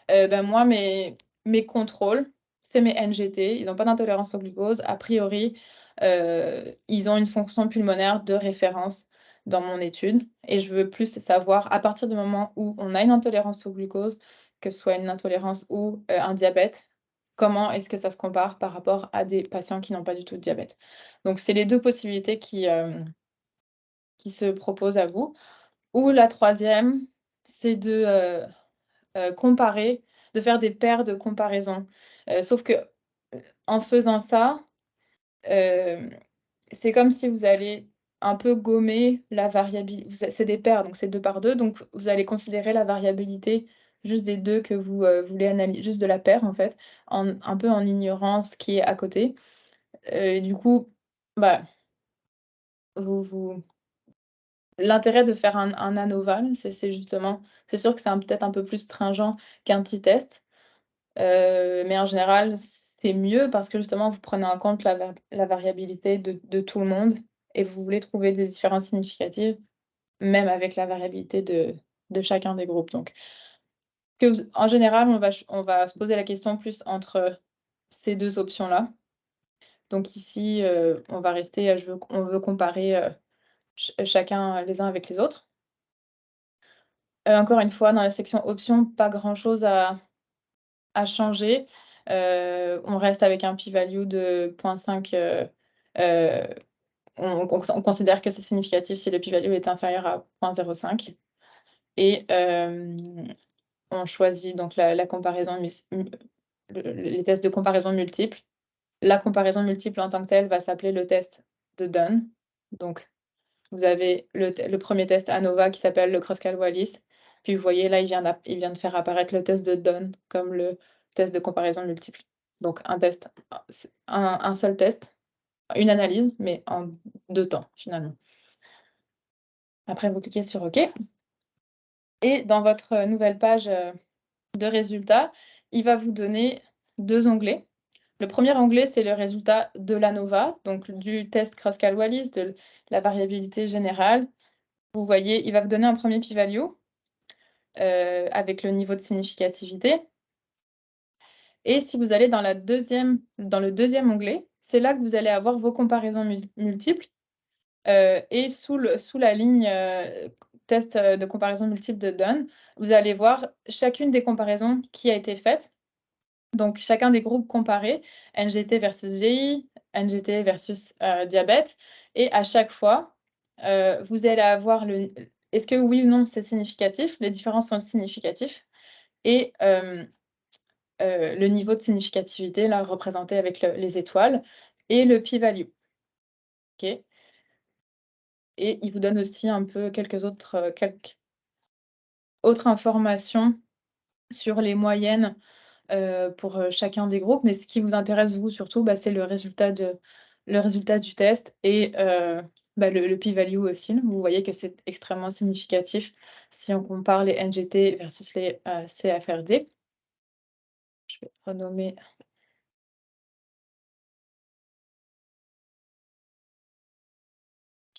[SPEAKER 1] ben moi, mes contrôles, c'est mes NGT, ils n'ont pas d'intolérance au glucose. A priori, ils ont une fonction pulmonaire de référence dans mon étude. Et je veux plus savoir, à partir du moment où on a une intolérance au glucose, que ce soit une intolérance ou un diabète, comment est-ce que ça se compare par rapport à des patients qui n'ont pas du tout de diabète. Donc, c'est les deux possibilités qui se proposent à vous. Ou la troisième, c'est de comparer, de faire des paires de comparaisons. Sauf que en faisant ça, c'est comme si vous allez un peu gommer la variabilité. C'est des paires, donc c'est 2 par 2, donc vous allez considérer la variabilité juste des deux que vous voulez analyser, juste de la paire en fait, un peu en ignorant ce qui est à côté. Et du coup, bah, l'intérêt de faire un ANOVA, c'est justement, c'est sûr que c'est peut-être un peu plus stringent qu'un petit test. Mais en général, c'est mieux parce que justement, vous prenez en compte la variabilité de tout le monde et vous voulez trouver des différences significatives, même avec la variabilité de chacun des groupes. Donc, en général, on va se poser la question plus entre ces deux options-là. Donc ici, on va rester, on veut comparer chacun les uns avec les autres. Encore une fois, dans la section options, pas grand-chose à changer. On reste avec un p-value de 0,5 On considère que c'est significatif si le p-value est inférieur à 0.05 et on choisit donc la comparaison les tests de comparaison multiples. La comparaison multiple en tant que telle va s'appeler le test de Dunn. Donc, vous avez le premier test ANOVA qui s'appelle le Kruskal-Wallis. Puis vous voyez là, il vient de faire apparaître le test de Dunn comme le test de comparaison multiple. Donc un seul test, une analyse, mais en 2 temps finalement. Après, vous cliquez sur OK. Et dans votre nouvelle page de résultats, il va vous donner 2 onglets. Le premier onglet, c'est le résultat de l'ANOVA, donc du test Kruskal-Wallis, de la variabilité générale. Vous voyez, il va vous donner un premier p-value avec le niveau de significativité. Et si vous allez dans le deuxième onglet, c'est là que vous allez avoir vos comparaisons multiples. Et sous la ligne test de comparaison multiple de Dunn, vous allez voir chacune des comparaisons qui a été faite. Donc, chacun des groupes comparés, NGT versus GI, NGT versus diabète. Et à chaque fois, vous allez avoir est-ce que oui ou non c'est significatif? Les différences sont significatives. Et le niveau de significativité, là, représenté avec les étoiles, et le p-value. OK. Et il vous donne aussi un peu quelques autres informations sur les moyennes pour chacun des groupes. Mais ce qui vous intéresse, vous, surtout, c'est le résultat du test et le p-value aussi. Vous voyez que c'est extrêmement significatif si on compare les NGT versus les CFRD. Je vais renommer.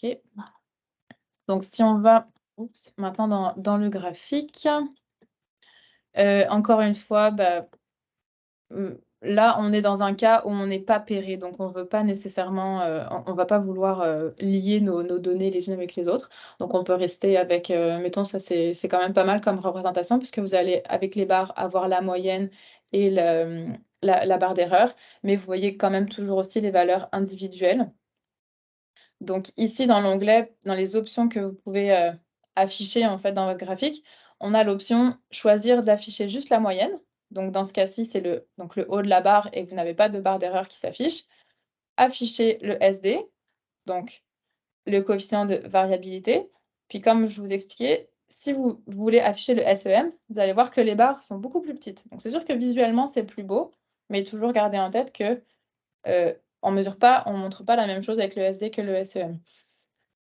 [SPEAKER 1] OK. Donc, si on va maintenant dans le graphique, encore une fois, là, on est dans un cas où on n'est pas pairé, donc on veut pas nécessairement, on va pas vouloir lier nos données les unes avec les autres. Donc on peut rester avec, mettons, ça c'est quand même pas mal comme représentation, puisque vous allez, avec les barres, avoir la moyenne et la barre d'erreur, mais vous voyez quand même toujours aussi les valeurs individuelles. Donc ici, dans l'onglet, dans les options que vous pouvez afficher en fait dans votre graphique, on a l'option choisir d'afficher juste la moyenne. Donc dans ce cas-ci, c'est le haut de la barre et vous n'avez pas de barre d'erreur qui s'affiche. Afficher le SD, donc le coefficient de variabilité. Puis comme je vous expliquais, si vous voulez afficher le SEM, vous allez voir que les barres sont beaucoup plus petites. Donc c'est sûr que visuellement, c'est plus beau, mais toujours garder en tête que on ne montre pas la même chose avec le SD que le SEM.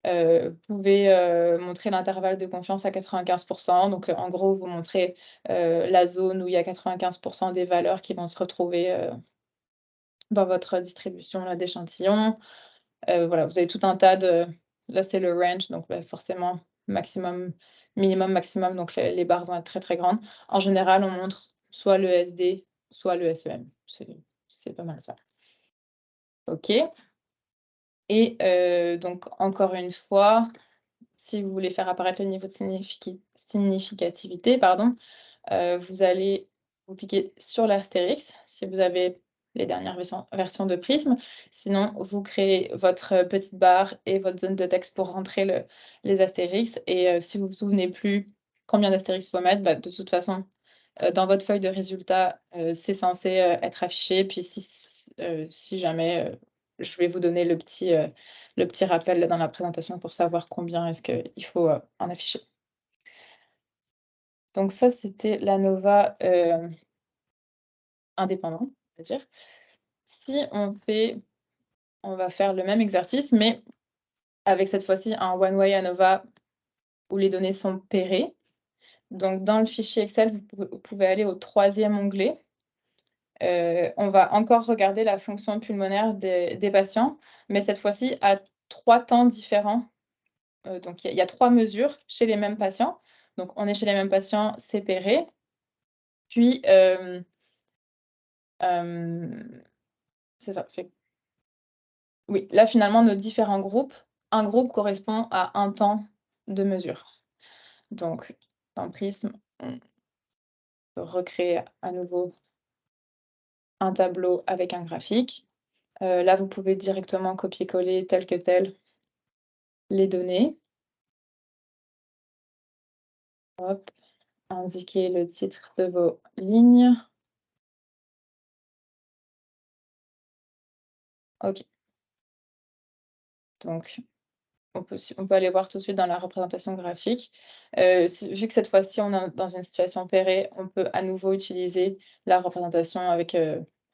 [SPEAKER 1] Vous pouvez montrer l'intervalle de confiance à 95 %. Donc, en gros, vous montrez la zone où il y a 95 % des valeurs qui vont se retrouver dans votre distribution d'échantillons. Voilà, vous avez tout un tas de... Là, c'est le range, donc forcément, maximum, minimum, maximum. Donc, les barres vont être très, très grandes. En général, on montre soit le SD, soit le SEM. C'est pas mal ça. OK. Et donc, encore une fois, si vous voulez faire apparaître le niveau de significativité, pardon, vous allez vous cliquer sur l'astérix si vous avez les dernières versions de Prism. Sinon, vous créez votre petite barre et votre zone de texte pour rentrer les astérix. Et si vous ne vous souvenez plus combien d'astérix il faut mettre, de toute façon, dans votre feuille de résultats, c'est censé être affiché. Puis si jamais, je vais vous donner le petit rappel là, dans la présentation pour savoir combien est-ce qu'il faut en afficher. Donc ça, c'était l'ANOVA indépendant, on va dire. Si on va faire le même exercice, mais avec cette fois-ci un one-way ANOVA où les données sont pairées. Donc dans le fichier Excel, vous pouvez aller au 3e onglet. On va encore regarder la fonction pulmonaire des patients, mais cette fois-ci à 3 temps différents. Donc il y a 3 mesures chez les mêmes patients. Donc on est chez les mêmes patients, c'est pairé. Puis, c'est ça, oui, là finalement nos différents groupes, un groupe correspond à un temps de mesure. Donc dans Prism, on peut recréer à nouveau un tableau avec un graphique. Là, vous pouvez directement copier-coller tel que tel les données. Hop, indiquer le titre de vos lignes. OK. Donc on peut aller voir tout de suite dans la représentation graphique. Vu que cette fois-ci, on est dans une situation pairée, on peut à nouveau utiliser la représentation avec,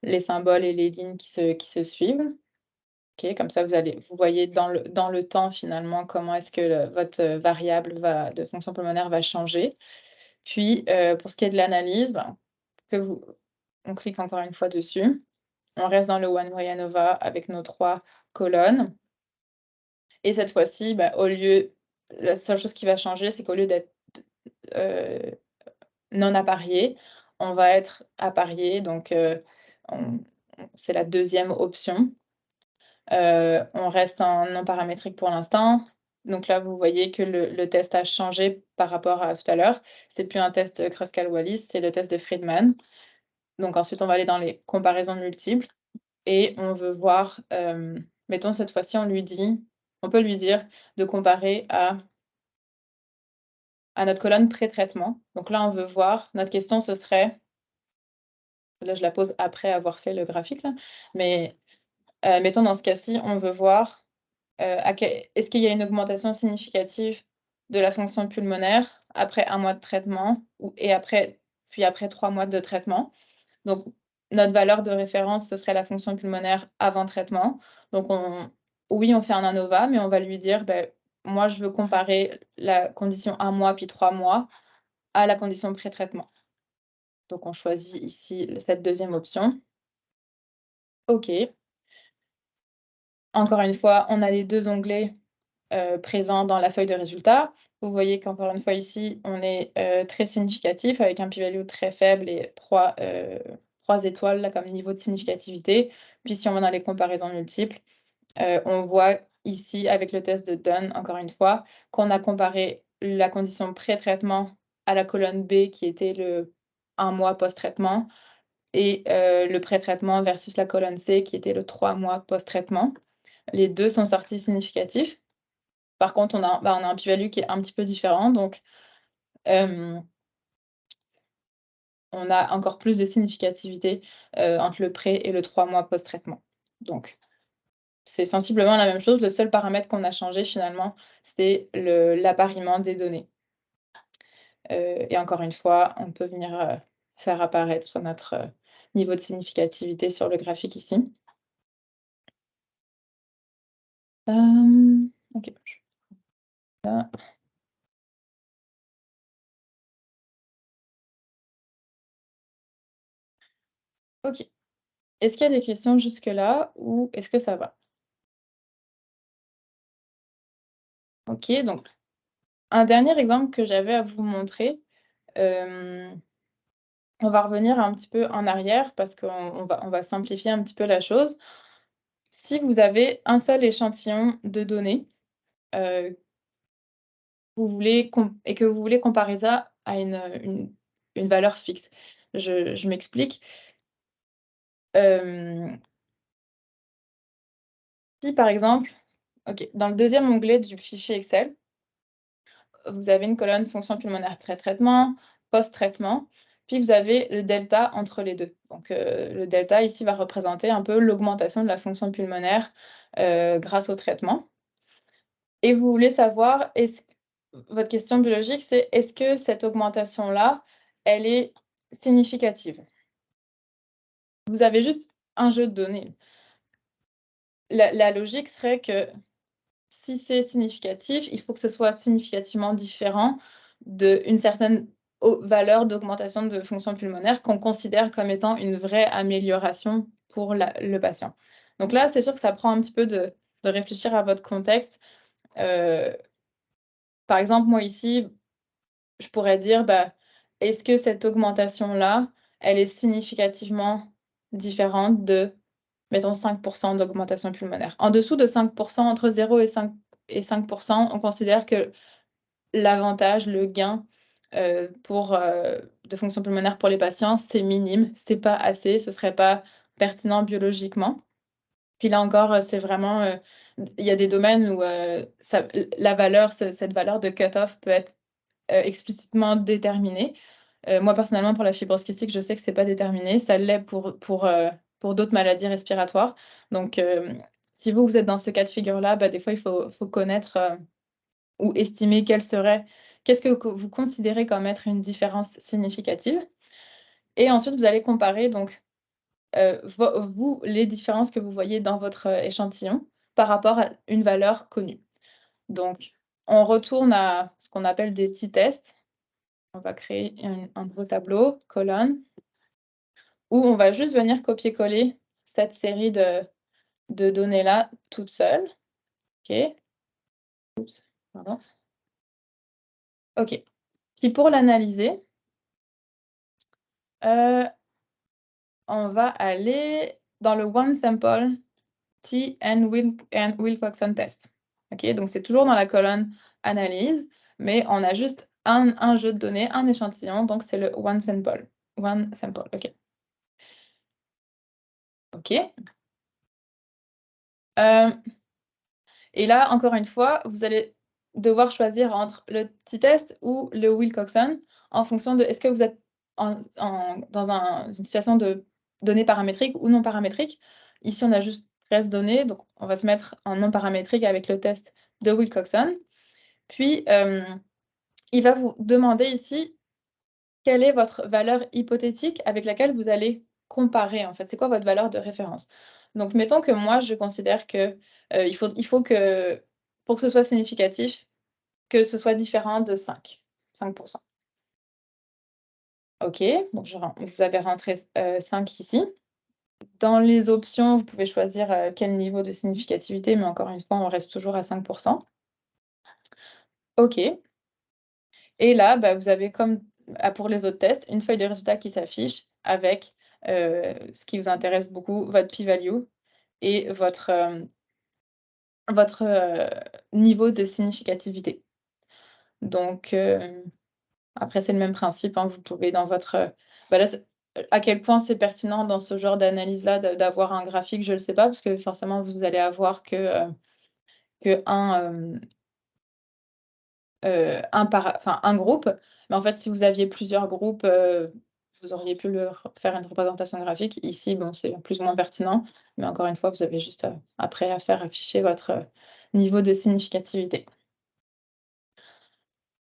[SPEAKER 1] les symboles et les lignes qui se suivent. OK, comme ça vous voyez dans le temps finalement comment est-ce que votre variable de fonction pulmonaire va changer. Puis, pour ce qui est de l'analyse, ben, on clique encore une fois dessus. On reste dans le One Way ANOVA avec nos 3 colonnes. Et cette fois-ci, bah, la seule chose qui va changer, c'est qu'au lieu d'être, heu, non apparié, on va être apparié, donc on c'est la deuxième option. On reste en non paramétrique pour l'instant. Donc là, vous voyez que le test a changé par rapport à tout à l'heure. C'est plus un test, Kruskal-Wallis, c'est le test de Friedman. Donc ensuite, on va aller dans les comparaisons multiples et on veut voir, mettons cette fois-ci, on peut lui dire de comparer à notre colonne pré-traitement. Donc là, on veut voir notre question, ce serait là, je la pose après avoir fait le graphique là, mais mettons dans ce cas-ci, on veut voir, est-ce qu'il y a une augmentation significative de la fonction pulmonaire après 1 mois de traitement puis après 3 mois de traitement? Donc notre valeur de référence, ce serait la fonction pulmonaire avant traitement. Donc oui, on fait un ANOVA, mais on va lui dire: «Beh, moi, je veux comparer la condition 1 mois puis 3 mois à la condition pré-traitement». Donc on choisit ici cette deuxième option. OK. Encore une fois, on a les 2 onglets, présents dans la feuille de résultats. Vous voyez qu'encore une fois ici, on est, très significatif avec un p-value très faible et 3 étoiles là comme niveau de significativité. Puis si on va dans les comparaisons multiples, on voit ici avec le test de Dunn, encore une fois, qu'on a comparé la condition pré-traitement à la colonne B qui était le 1 mois post-traitement et le pré-traitement versus la colonne C qui était le 3 mois post-traitement. Les 2 sont sortis significatifs. Par contre, on a un p-value qui est un petit peu différent, donc hem, on a encore plus de significativité, entre le pré et le 3 mois post-traitement. Donc c'est sensiblement la même chose, le seul paramètre qu'on a changé finalement, c'est l'appariement des données. Et encore une fois, on peut venir, faire apparaître notre, niveau de significativité sur le graphique ici. OK, là. OK. Est-ce qu'il y a des questions jusque-là ou est-ce que ça va? OK, donc un dernier exemple que j'avais à vous montrer, hem, on va revenir un petit peu en arrière parce qu'on va simplifier un petit peu la chose. Si vous avez un seul échantillon de données, heu, et que vous voulez comparer ça à une valeur fixe. Je m'explique. Hem, Si par exemple OK, dans le deuxième onglet du fichier Excel, vous avez une colonne fonction pulmonaire pré-traitement, post-traitement, puis vous avez le delta entre les 2. Donc le delta ici va représenter un peu l'augmentation de la fonction pulmonaire, grâce au traitement et vous voulez savoir votre question biologique, c'est: est-ce que cette augmentation-là, elle est significative? Vous avez juste un jeu de données. La logique serait que si c'est significatif, il faut que ce soit significativement différent d'une certaine valeur d'augmentation de fonction pulmonaire qu'on considère comme étant une vraie amélioration pour le patient. Donc là, c'est sûr que ça prend un petit peu de réfléchir à votre contexte. Heu, Par exemple, moi ici, je pourrais dire, bah, est-ce que cette augmentation-là, elle est significativement différente de, mettons, 5 d'augmentation pulmonaire? En dessous de 5 entre 0 et 5 on considère que l'avantage, le gain, de fonction pulmonaire pour les patients, c'est minime, c'est pas assez, ce serait pas pertinent biologiquement. Puis là encore, c'est vraiment, il y a des domaines où cette valeur de cut-off peut être explicitement déterminée. Moi, personnellement, pour la fibrose kystique, je sais que c'est pas déterminé. Ça l'est pour d'autres maladies respiratoires. Donc, si vous êtes dans ce cas de figure-là, des fois, il faut connaître ou estimer qu'est-ce que vous considérez comme être une différence significative. Et ensuite, vous allez comparer donc les différences que vous voyez dans votre échantillon par rapport à une valeur connue. Donc, on retourne à ce qu'on appelle des t-tests. On va créer un nouveau tableau, colonne, où on va juste venir copier-coller cette série de données-là toute seule. OK. Oups, pardon. OK. Puis pour l'analyser, on va aller dans le One Sample T and Wilcoxon Test. OK, donc c'est toujours dans la colonne analyse, mais on a juste un jeu de données, un échantillon, donc c'est le One Sample. One Sample, OK. OK. Et là, encore une fois, vous allez devoir choisir entre le t-test ou le Wilcoxon en fonction de est-ce que vous êtes dans une situation de données paramétriques ou non paramétriques. Ici, on a juste 13 données, donc on va se mettre en non paramétrique avec le test de Wilcoxon. Puis, il va vous demander ici quelle est votre valeur hypothétique avec laquelle vous allez comparer, en fait. C'est quoi votre valeur de référence? Donc, mettons que moi, je considère que il faut que, pour que ce soit significatif, que ce soit différent de 5%. OK, donc vous avez rentré 5 ici. Dans les options, vous pouvez choisir quel niveau de significativité, mais encore une fois, on reste toujours à 5%. OK. Et là, vous avez comme pour les autres tests, une feuille de résultats qui s'affiche avec ce qui vous intéresse beaucoup, votre p-value et votre niveau de significativité. Donc, après, c'est le même principe, hein, vous pouvez dans votre là, à quel point c'est pertinent dans ce genre d'analyse-là d'avoir un graphique, je ne le sais pas, parce que forcément, vous allez avoir un groupe. Mais en fait, si vous aviez plusieurs groupes, vous auriez pu faire une représentation graphique. Ici, bon, c'est plus ou moins pertinent, mais encore une fois, vous avez juste après à faire afficher votre niveau de significativité.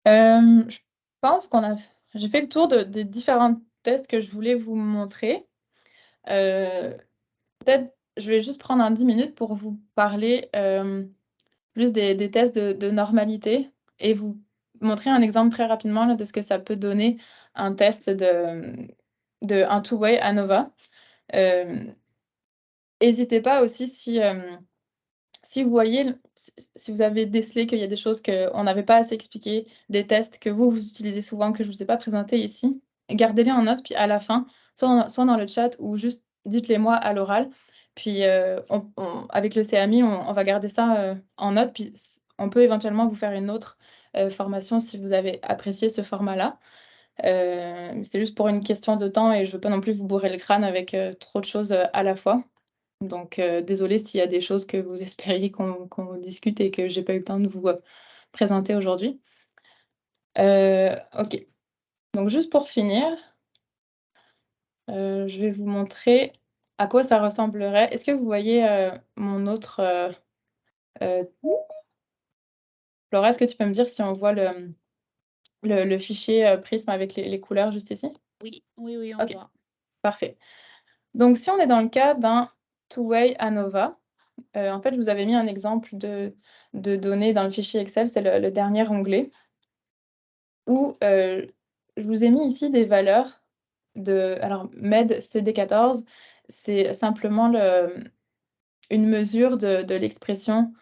[SPEAKER 1] Je pense j'ai fait le tour des différents tests que je voulais vous montrer. Peut-être, je vais juste prendre 10 minutes pour vous parler plus des tests de normalité et vous montrer un exemple très rapidement là, de ce que ça peut donner un test un two-way ANOVA. N'hésitez pas aussi si vous voyez, si vous avez décelé qu'il y a des choses qu'on n'avait pas assez expliquées, des tests que vous utilisez souvent, que je ne vous ai pas présentés ici, gardez-les en note, puis à la fin, soit dans le chat ou juste dites-les-moi à l'oral. Puis avec le CAMI, on va garder ça en note, puis on peut éventuellement vous faire une autre formation si vous avez apprécié ce format-là. C'est juste pour une question de temps et je ne veux pas non plus vous bourrer le crâne avec trop de choses à la fois. Donc, désolée s'il y a des choses que vous espériez qu'on discute et que j'ai pas eu le temps de vous présenter aujourd'hui. OK. Donc juste pour finir, je vais vous montrer à quoi ça ressemblerait. Est-ce que vous voyez mon autre Laura, est-ce que tu peux me dire si on voit le fichier Prism avec les couleurs juste ici?
[SPEAKER 2] Oui, on
[SPEAKER 1] OK,
[SPEAKER 2] voit.
[SPEAKER 1] parfait. Donc si on est dans le cas d'un two-way ANOVA, en fait, je vous avais mis un exemple de données dans le fichier Excel, c'est le dernier onglet, où je vous ai mis ici des valeurs alors MED CD14, c'est simplement une mesure de l'expression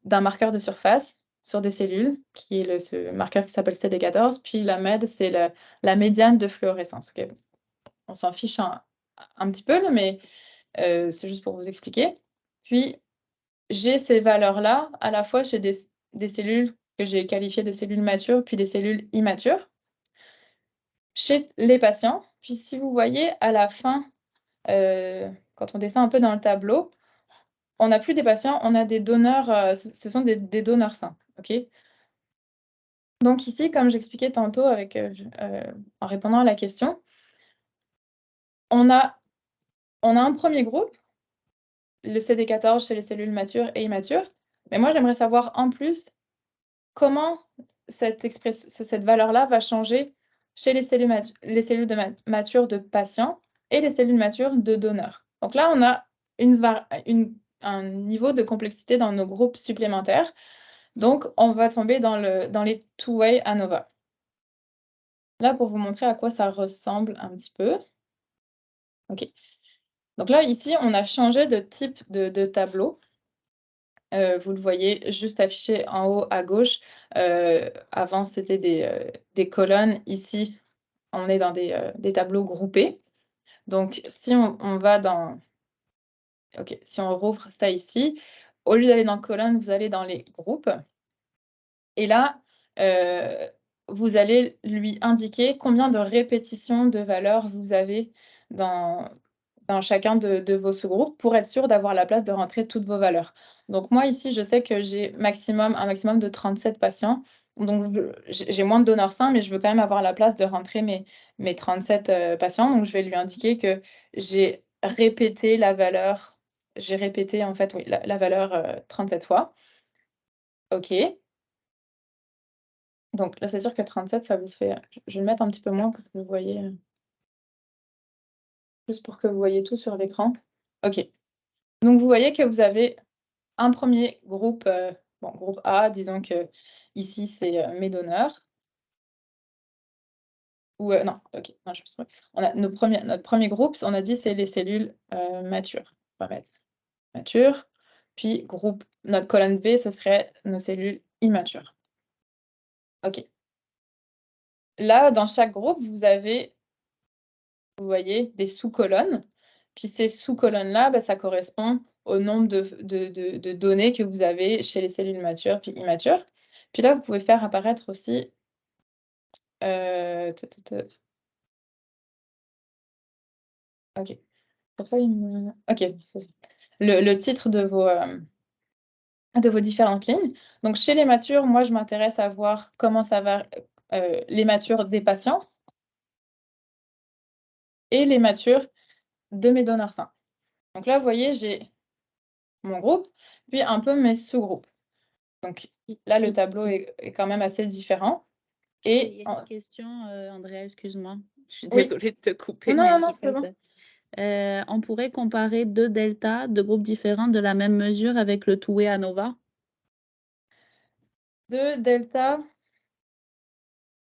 [SPEAKER 1] d'un marqueur de surface sur des cellules, qui est ce marqueur qui s'appelle CD14, puis la MED, c'est la médiane de fluorescence. Okay. On s'en fiche un petit peu, mais c'est juste pour vous expliquer. Puis, j'ai ces valeurs-là à la fois chez des cellules que j'ai qualifiées de cellules matures, puis des cellules immatures, chez les patients. Puis si vous voyez à la fin, quand on descend un peu dans le tableau, on n'a plus des patients, on a des donneurs, ce sont des donneurs sains. OK? Donc ici, comme j'expliquais tantôt en répondant à la question, on a un premier groupe, le CD14 chez les cellules matures et immatures. Mais moi, j'aimerais savoir en plus comment cette valeur-là va changer chez les cellules matures de patients et les cellules matures de donneurs. Donc là, on a un niveau de complexité dans nos groupes supplémentaires. Donc, on va tomber dans les two-way ANOVA. Là, pour vous montrer à quoi ça ressemble un petit peu. OK. Donc là, ici, on a changé de type de tableau. Vous le voyez juste affiché en haut à gauche. Avant, c'était des colonnes. Ici, on est dans des tableaux groupés. Donc, si on va dans... OK, si on rouvre ça ici, au lieu d'aller dans colonnes, vous allez dans les groupes. Et là, vous allez lui indiquer combien de répétitions de valeurs vous avez dans chacun de vos sous-groupes pour être sûr d'avoir la place de rentrer toutes vos valeurs. Donc moi, ici, je sais que j'ai un maximum de 37 patients. Donc, j'ai moins de donneurs sains, mais je veux quand même avoir la place de rentrer mes 37 patients. Donc, je vais lui indiquer que j'ai répété la valeur. J'ai répété, en fait, oui, la valeur 37 fois. OK. Donc là, c'est sûr que 37, ça vous fait... Je vais le mettre un petit peu moins pour que vous voyez... Juste pour que vous voyez tout sur l'écran. OK. Donc, vous voyez que vous avez un premier groupe, groupe A, disons que ici, c'est mes donneurs. Ou non, OK, non, je me suis trompée. On a notre premier groupe, on a dit, c'est les cellules matures. On va mettre mature. Puis, notre colonne B, ce serait nos cellules immatures. OK. Là, dans chaque groupe, vous voyez, des sous-colonnes. Puis ces sous-colonnes-là, bah, ça correspond au nombre de données que vous avez chez les cellules matures puis immatures. Puis là, vous pouvez faire apparaître aussi... OK. Pourquoi OK, c'est ça. Le titre de vos différentes lignes. Donc, chez les matures, moi, je m'intéresse à voir comment ça va, les matures des patients et les matures de mes donneurs sains. Donc là, vous voyez, j'ai mon groupe, puis un peu mes sous-groupes. Donc là, le tableau est quand même assez différent. Et
[SPEAKER 2] il y a une question, Andrea, excuse-moi. Je suis
[SPEAKER 1] Oui.
[SPEAKER 2] désolée de te couper,
[SPEAKER 1] Non,
[SPEAKER 2] mais
[SPEAKER 1] non,
[SPEAKER 2] j'ai
[SPEAKER 1] non, c'est
[SPEAKER 2] pas
[SPEAKER 1] bon.
[SPEAKER 2] ça. On pourrait comparer deux deltas, deux groupes différents de la même mesure avec le two-way ANOVA.
[SPEAKER 1] Deux delta.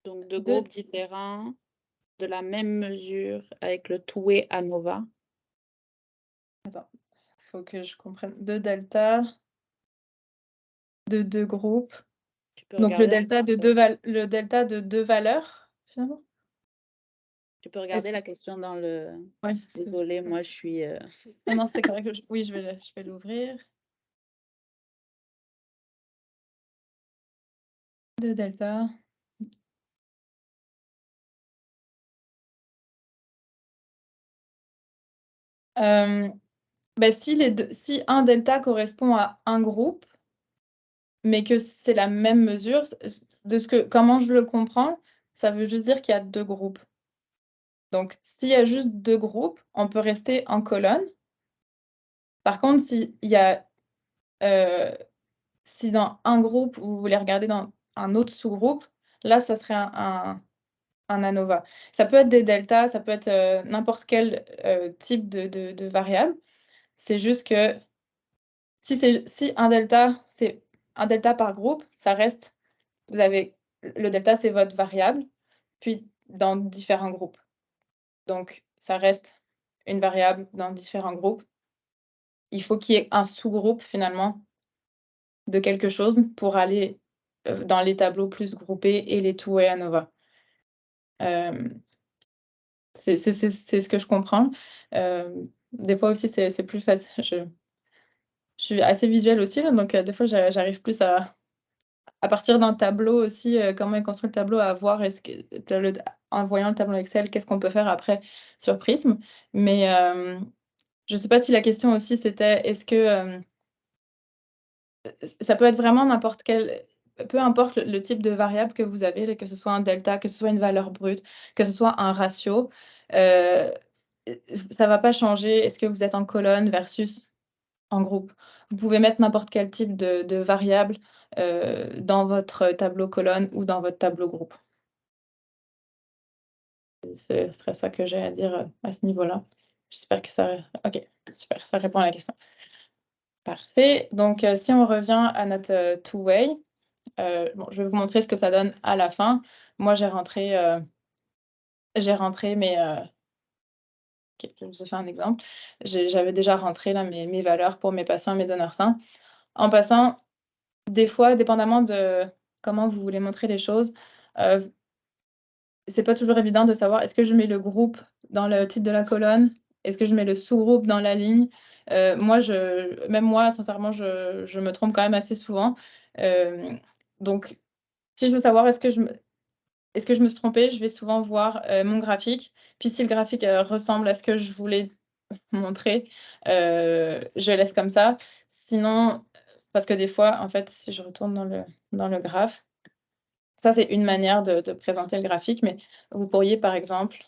[SPEAKER 2] Donc, deux groupes différents de la même mesure avec le two-way ANOVA.
[SPEAKER 1] Attends, il faut que je comprenne. Deux delta de deux groupes.
[SPEAKER 2] Tu peux
[SPEAKER 1] Donc le
[SPEAKER 2] regarder
[SPEAKER 1] delta de deux valeurs, finalement.
[SPEAKER 2] Tu peux regarder la question dans le...
[SPEAKER 1] Ouais,
[SPEAKER 2] Désolée, moi, je suis...
[SPEAKER 1] Non, non, c'est correct. Oui, je vais l'ouvrir. Deux delta. Si un delta correspond à un groupe, mais que c'est la même mesure, comment je le comprends, ça veut juste dire qu'il y a deux groupes. Donc, s'il y a juste deux groupes, on peut rester en colonne. Par contre, si dans un groupe, vous voulez regarder dans un autre sous-groupe, là, ça serait un ANOVA. Ça peut être des deltas, ça peut être n'importe quel type de variable. C'est juste que si un delta, c'est un delta par groupe, ça reste, le delta, c'est votre variable, puis dans différents groupes. Donc, ça reste une variable dans différents groupes. Il faut qu'il y ait un sous-groupe, finalement, de quelque chose pour aller dans les tableaux plus groupés et les two-way ANOVA. C'est ce que je comprends. Des fois aussi, c'est plus facile. Je suis assez visuelle aussi, là, donc des fois, j'arrive plus à partir d'un tableau aussi, comment est construit le tableau, à voir en voyant le tableau Excel, qu'est-ce qu'on peut faire après sur Prism. Mais je ne sais pas si la question aussi, c'était est-ce que ça peut être vraiment n'importe quel, peu importe le type de variable que vous avez, que ce soit un delta, que ce soit une valeur brute, que ce soit un ratio, ça va pas changer est-ce que vous êtes en colonne versus en groupe. Vous pouvez mettre n'importe quel type de variable, dans votre tableau colonne ou dans votre tableau groupe. Ce serait ça que j'ai à dire, à ce niveau-là. J'espère que ça OK, super, ça répond à la question. Parfait. Donc, si on revient à notre, two-way, bon, je vais vous montrer ce que ça donne à la fin. Moi, j'ai rentré mes, OK, je vous ai fait un exemple. J'avais déjà rentré là mes valeurs pour mes patients, mes donneurs sains. En passant, des fois, dépendamment de comment vous voulez montrer les choses, c'est pas toujours évident de savoir est-ce que je mets le groupe dans le titre de la colonne? Est-ce que je mets le sous-groupe dans la ligne? Même moi, sincèrement, je me trompe quand même assez souvent. Donc si je veux savoir est-ce que je me suis trompée, je vais souvent voir, mon graphique. Puis si le graphique, ressemble à ce que je voulais montrer, je laisse comme ça. Sinon, parce que des fois, en fait, si je retourne dans le graphe, ça, c'est une manière de présenter le graphique, mais vous pourriez, par exemple,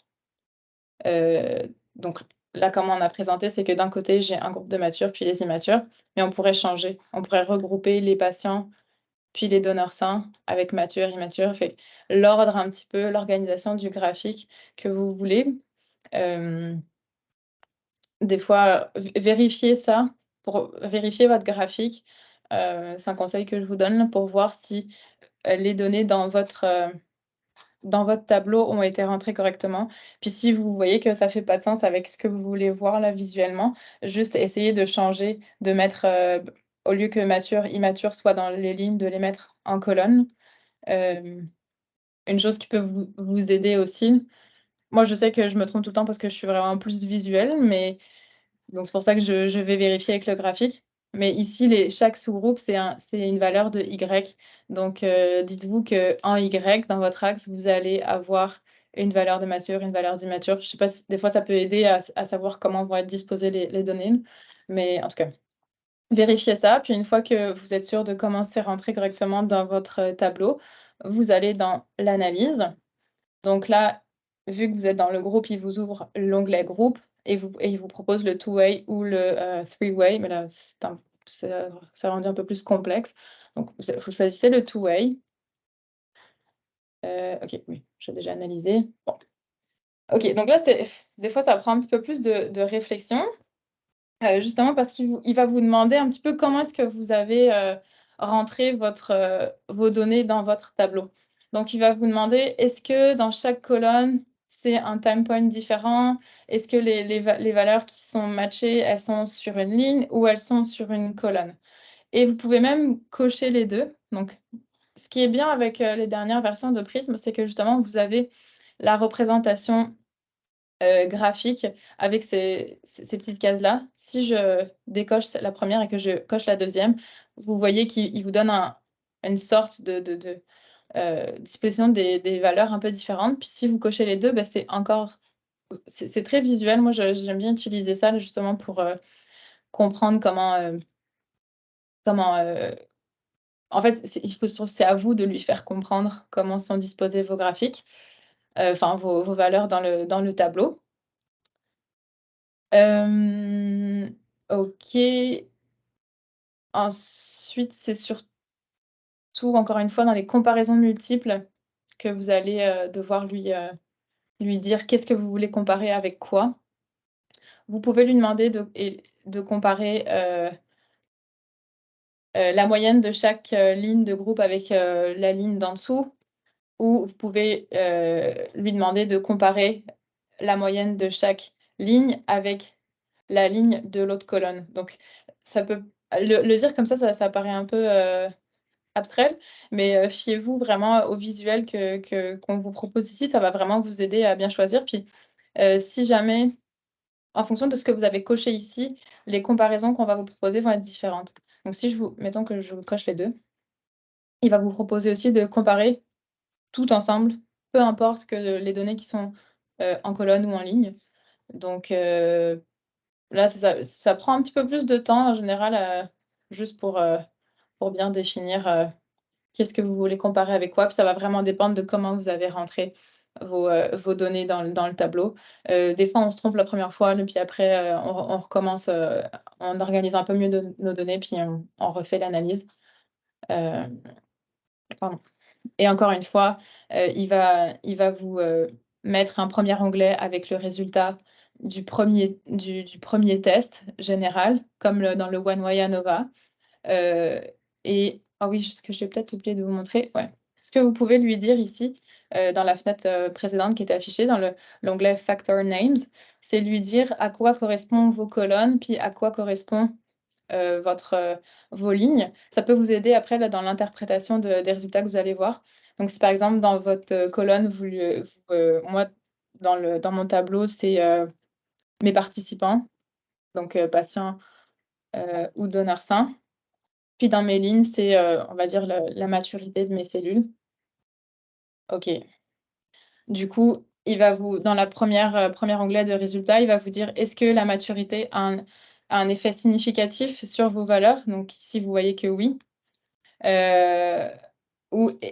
[SPEAKER 1] donc là, comment on a présenté, c'est que d'un côté, j'ai un groupe de matures, puis les immatures, mais on pourrait changer. On pourrait regrouper les patients, puis les donneurs sains avec matures, immatures. Fait l'ordre un petit peu, l'organisation du graphique que vous voulez. Des fois, vérifiez ça, pour vérifier votre graphique. C'est un conseil que je vous donne pour voir si, les données dans votre tableau ont été rentrées correctement. Puis si vous voyez que ça fait pas de sens avec ce que vous voulez voir là visuellement, juste essayez de changer, de mettre, au lieu que mature, immature soit dans les lignes, de les mettre en colonne. Une chose qui peut vous aider aussi, moi je sais que je me trompe tout le temps parce que je suis vraiment plus visuelle, mais donc c'est pour ça que je vais vérifier avec le graphique. Mais ici, chaque sous-groupe, c'est une valeur de Y. Donc, dites-vous qu'en Y, dans votre axe, vous allez avoir une valeur de mature, une valeur d'immature. Je sais pas si des fois, ça peut aider à savoir comment vont être disposées les données. Mais en tout cas, vérifiez ça. Puis une fois que vous êtes sûr de comment c'est rentré correctement dans votre tableau, vous allez dans l'analyse. Donc là, vu que vous êtes dans le groupe, il vous ouvre l'onglet groupe et il vous propose le two-way ou le, three-way, mais là, c'est rendu un peu plus complexe. Donc vous choisissez le two-way. OK, oui, j'ai déjà analysé. Bon. OK, donc là, des fois, ça prend un petit peu plus de réflexion, justement parce il va vous demander un petit peu comment est-ce que vous avez, rentré vos données dans votre tableau. Donc il va vous demander, est-ce que dans chaque colonne, c'est un time point différent? Est-ce que les valeurs qui sont matchées, elles sont sur une ligne ou elles sont sur une colonne? Et vous pouvez même cocher les 2. Donc ce qui est bien avec, les dernières versions de Prism, c'est que justement vous avez la représentation graphique avec ces petites cases-là. Si je décoche la première et que je coche la deuxième, vous voyez qu'il vous donne une sorte de disposition des valeurs un peu différentes. Puis si vous cochez les deux, bah, c'est très visuel. Moi, j'aime bien utiliser ça justement pour comprendre comment, en fait, c'est à vous de lui faire comprendre comment sont disposés vos graphiques, enfin vos valeurs dans le tableau. OK. Ensuite, c'est surtout, encore une fois, dans les comparaisons multiples que vous allez, devoir lui dire qu'est-ce que vous voulez comparer avec quoi. Vous pouvez lui demander de comparer, la moyenne de chaque, ligne de groupe avec, la ligne d'en dessous, ou vous pouvez, lui demander de comparer la moyenne de chaque ligne avec la ligne de l'autre colonne. Donc ça peut le dire comme ça paraît un peu, abstrait, mais fiez-vous vraiment au visuel qu'on vous propose ici, ça va vraiment vous aider à bien choisir. Puis, si jamais, en fonction de ce que vous avez coché ici, les comparaisons qu'on va vous proposer vont être différentes. Donc si mettons que je coche les 2, il va vous proposer aussi de comparer tout ensemble, peu importe que les données qui sont, en colonne ou en ligne. Donc, là, c'est ça prend un petit peu plus de temps en général, juste pour, pour bien définir qu'est-ce que vous voulez comparer avec quoi. Puis ça va vraiment dépendre de comment vous avez rentré vos données dans le tableau. Des fois, on se trompe la première fois, puis après, on recommence, on organise un peu mieux nos données, puis on refait l'analyse. Pardon. Et encore une fois, il va vous mettre un premier onglet avec le résultat du premier test général, comme dans le One Way ANOVA. Et ah oui, ce que j'ai peut-être oublié de vous montrer, ouais. Ce que vous pouvez lui dire ici, dans la fenêtre précédente qui était affichée, dans l'onglet Factor Names, c'est lui dire à quoi correspondent vos colonnes, puis à quoi correspond vos lignes. Ça peut vous aider après là, dans l'interprétation des résultats que vous allez voir. Donc si par exemple dans votre colonne, moi dans mon tableau, c'est mes participants, donc patients ou donneurs sains. Puis dans mes lignes, c'est, on va dire, la maturité de mes cellules. OK. Du coup, il va vous dans la premier onglet de résultats, il va vous dire: «Est-ce que la maturité a un effet significatif sur vos valeurs?» Donc ici, vous voyez que oui. Et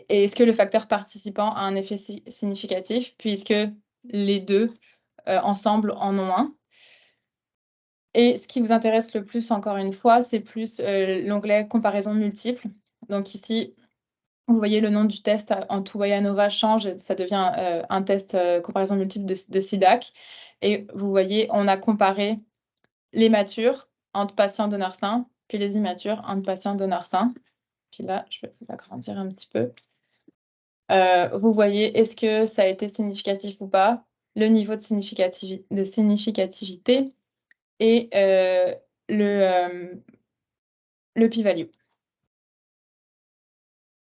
[SPEAKER 1] est-ce que le facteur participant a un effet significatif? Puisque les 2 ensemble en ont un. Et ce qui vous intéresse le plus, encore une fois, c'est plus, l'onglet comparaison multiple. Donc ici, vous voyez le nom du test en Two-Way ANOVA change, ça devient un test comparaison multiple de SIDAC. Et vous voyez, on a comparé les matures entre patients donneurs sains, puis les immatures entre patients donneurs sains. Puis là, je vais vous agrandir un petit peu. Vous voyez, est-ce que ça a été significatif ou pas, le niveau de significativité et le p-value.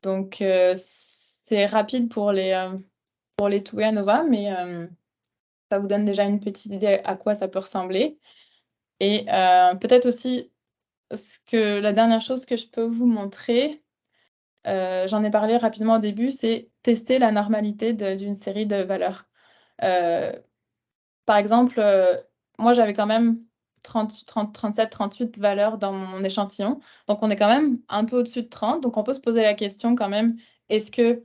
[SPEAKER 1] Donc, c'est rapide pour les Two-Way ANOVA, mais ça vous donne déjà une petite idée à quoi ça peut ressembler. Et peut-être aussi, la dernière chose que je peux vous montrer, j'en ai parlé rapidement au début, c'est tester la normalité d'une série de valeurs. Par exemple, moi, j'avais quand même 37, 38 valeurs dans mon échantillon. Donc, on est quand même un peu au-dessus de 30. Donc, on peut se poser la question quand même, est-ce que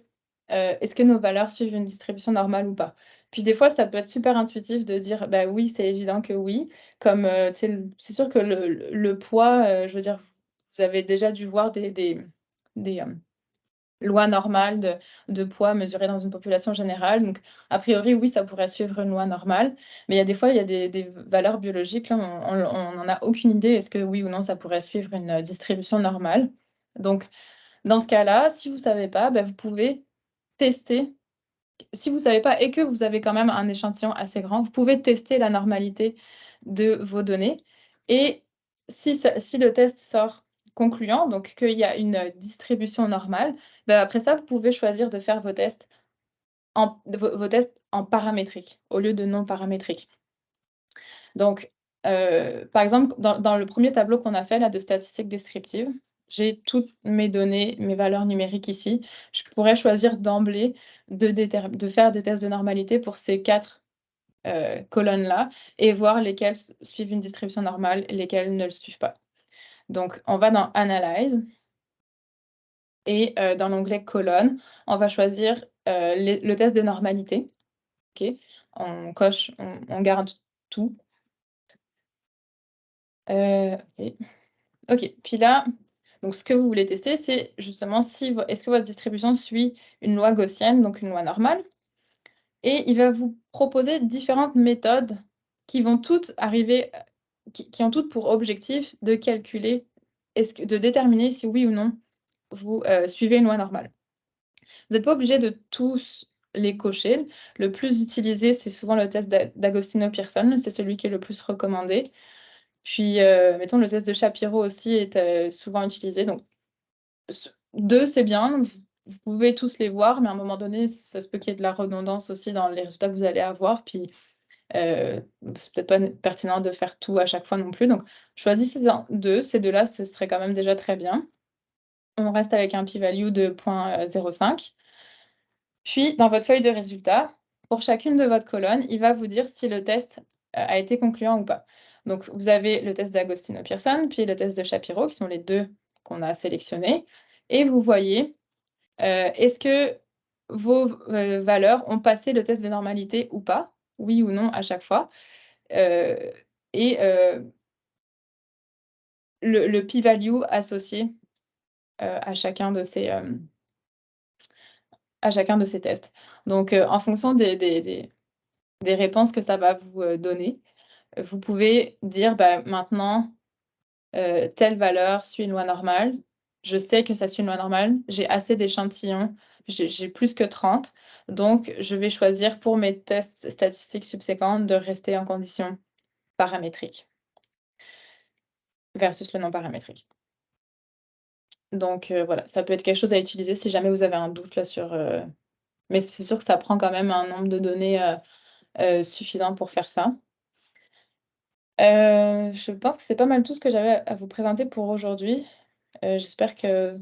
[SPEAKER 1] nos valeurs suivent une distribution normale ou pas? Puis des fois, ça peut être super intuitif de dire, bah oui, c'est évident que oui. Comme, c'est sûr que le poids, je veux dire, vous avez déjà dû voir des loi normale de poids mesuré dans une population générale. Donc, a priori, oui, ça pourrait suivre une loi normale. Mais il y a des fois, il y a des valeurs biologiques, là, on n'en a aucune idée. Est-ce que oui ou non, ça pourrait suivre une distribution normale? Donc, dans ce cas-là, si vous ne savez pas, vous pouvez tester. Si vous ne savez pas et que vous avez quand même un échantillon assez grand, vous pouvez tester la normalité de vos données. Et si le test sort concluant, donc qu'il y a une distribution normale, après ça, vous pouvez choisir de faire vos tests en paramétrique au lieu de non paramétrique. Donc, par exemple, dans le premier tableau qu'on a fait là de statistiques descriptives, j'ai toutes mes données, mes valeurs numériques ici. Je pourrais choisir d'emblée de faire des tests de normalité pour ces 4 colonnes-là et voir lesquelles suivent une distribution normale et lesquelles ne le suivent pas. Donc, on va dans Analyze et dans l'onglet Colonnes, on va choisir le test de normalité. OK? On coche, on garde tout. OK. OK, puis là, donc ce que vous voulez tester, c'est justement est-ce que votre distribution suit une loi gaussienne, donc une loi normale? Et il va vous proposer différentes méthodes qui vont toutes arriver, qui ont toutes pour objectif de calculer, de déterminer si oui ou non vous suivez une loi normale. Vous n'êtes pas obligé de tous les cocher. Le plus utilisé, c'est souvent le test d'Agostino-Pearson, c'est celui qui est le plus recommandé. Puis, mettons, le test de Shapiro aussi est souvent utilisé. Donc, 2, c'est bien, vous pouvez tous les voir, mais à un moment donné, ça se peut qu'il y ait de la redondance aussi dans les résultats que vous allez avoir. Puis, c'est peut-être pas pertinent de faire tout à chaque fois non plus. Donc, choisissez 2, ces 2-là, ce serait quand même déjà très bien. On reste avec un p-value de 0.05. Puis, dans votre feuille de résultats, pour chacune de votre colonne, il va vous dire si le test a été concluant ou pas. Donc, vous avez le test d'Agostino-Pearson, puis le test de Shapiro, qui sont les 2 qu'on a sélectionnées et vous voyez est-ce que vos valeurs ont passé le test de normalité ou pas, oui ou non à chaque fois. Et le p-value associé à chacun de ces tests. Donc, en fonction des réponses que ça va vous donner, vous pouvez dire bah, maintenant, telle valeur suit une loi normale. Je sais que ça suit une loi normale. J'ai assez d'échantillons. J'ai plus que 30. Donc, je vais choisir pour mes tests statistiques subséquents de rester en condition paramétrique versus le non paramétrique. Donc, voilà, ça peut être quelque chose à utiliser si jamais vous avez un doute là sur... Mais c'est sûr que ça prend quand même un nombre de données suffisant pour faire ça. Je pense que c'est pas mal tout ce que j'avais à vous présenter pour aujourd'hui. J'espère que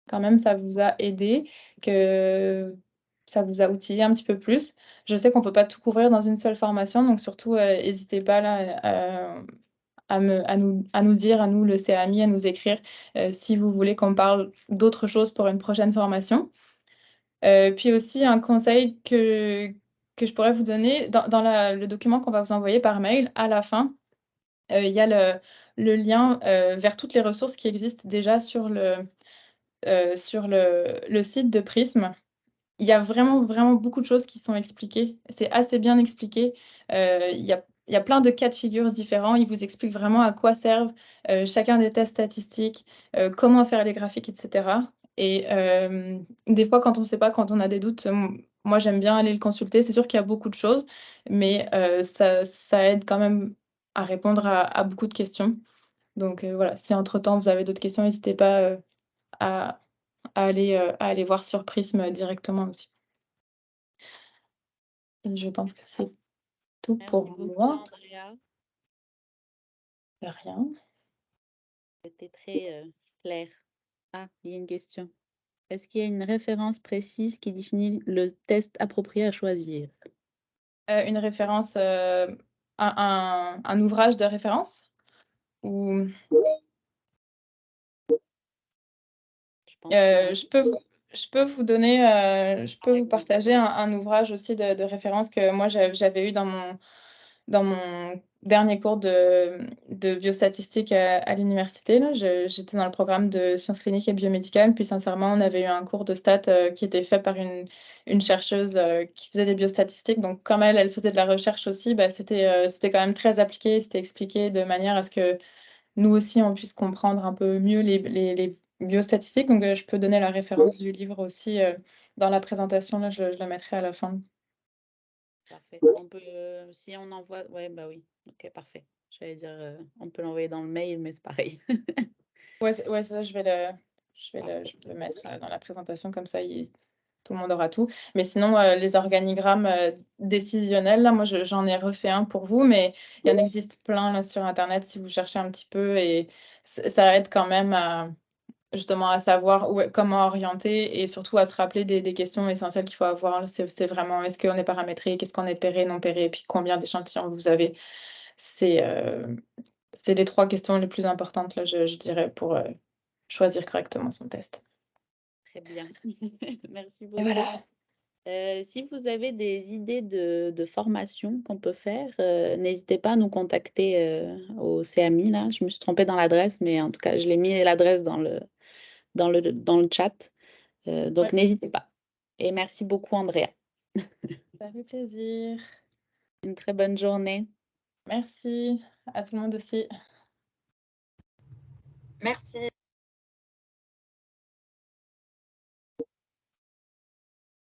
[SPEAKER 1] quand même ça vous a aidé, que ça vous a outillé un petit peu plus. Je sais qu'on peut pas tout couvrir dans une seule formation, donc surtout, hésitez pas là, à nous dire, à nous, le CAMI, à nous écrire, si vous voulez qu'on parle d'autres choses pour une prochaine formation. Puis aussi un conseil que je pourrais vous donner, dans le document qu'on va vous envoyer par mail, à la fin, il y a le lien, vers toutes les ressources qui existent déjà sur le site de Prism. Il y a vraiment, vraiment beaucoup de choses qui sont expliquées. C'est assez bien expliqué. Il y a plein de cas de figure différents. Il vous explique vraiment à quoi servent chacun des tests statistiques, comment faire les graphiques, etc. Et des fois, quand on ne sait pas, quand on a des doutes, moi, j'aime bien aller le consulter. C'est sûr qu'il y a beaucoup de choses, mais ça aide quand même à répondre à beaucoup de questions. Donc voilà, si entre-temps, vous avez d'autres questions, n'hésitez pas à aller voir sur Prism directement aussi. Et je pense que c'est tout
[SPEAKER 2] Merci
[SPEAKER 1] pour
[SPEAKER 2] beaucoup,
[SPEAKER 1] moi.
[SPEAKER 2] Andrea.
[SPEAKER 1] De rien.
[SPEAKER 2] C'était très clair. Ah, il y a une question. Est-ce qu'il y a une référence précise qui définit le test approprié à choisir?
[SPEAKER 1] Une référence, un ouvrage de référence? Ou
[SPEAKER 2] Je pense que
[SPEAKER 1] je peux vous donner, je peux vous partager un ouvrage aussi de référence que moi j'avais eu dans mon dernier cours de biostatistique à l'université. Là, j'étais dans le programme de sciences cliniques et biomédicales. Puis sincèrement, on avait eu un cours de stats qui était fait par une chercheuse qui faisait des biostatistiques. Donc, comme elle faisait de la recherche aussi, bah, c'était quand même très appliqué. C'était expliqué de manière à ce que nous aussi, on puisse comprendre un peu mieux les biostatistiques. Donc, je peux donner la référence du livre aussi dans la présentation. Là, je la mettrai à la fin.
[SPEAKER 2] parfait. On peut, si on envoie, ouais, bah oui. Ok, parfait. J'allais dire, on peut l'envoyer dans le mail, mais c'est pareil.
[SPEAKER 1] Ouais, ça, je vais le mettre dans la présentation, comme ça, tout le monde aura tout. Mais sinon, les organigrammes décisionnels, là, moi, j'en ai refait un pour vous, mais il y en existe plein là, sur Internet si vous cherchez un petit peu, et ça aide quand même justement à savoir comment orienter et surtout à se rappeler des questions essentielles qu'il faut avoir. C'est vraiment, est-ce qu'on est paramétré, qu'est-ce qu'on est pairé, non pairé, et puis combien d'échantillons vous avez. C'est les 3 questions les plus importantes, là, je dirais, pour choisir correctement son test.
[SPEAKER 2] Très bien. Merci
[SPEAKER 1] Et
[SPEAKER 2] beaucoup.
[SPEAKER 1] voilà.
[SPEAKER 2] Si vous avez des idées de formation qu'on peut faire, n'hésitez pas à nous contacter au CAMI, là. Je me suis trompée dans l'adresse, mais en tout cas, je l'ai mis l'adresse dans le chat. Donc,
[SPEAKER 1] Ouais,
[SPEAKER 2] n'hésitez pas. Et merci beaucoup, Andrea.
[SPEAKER 1] ça fait plaisir.
[SPEAKER 2] Une très bonne journée.
[SPEAKER 1] Merci à tout le monde aussi.
[SPEAKER 3] Merci.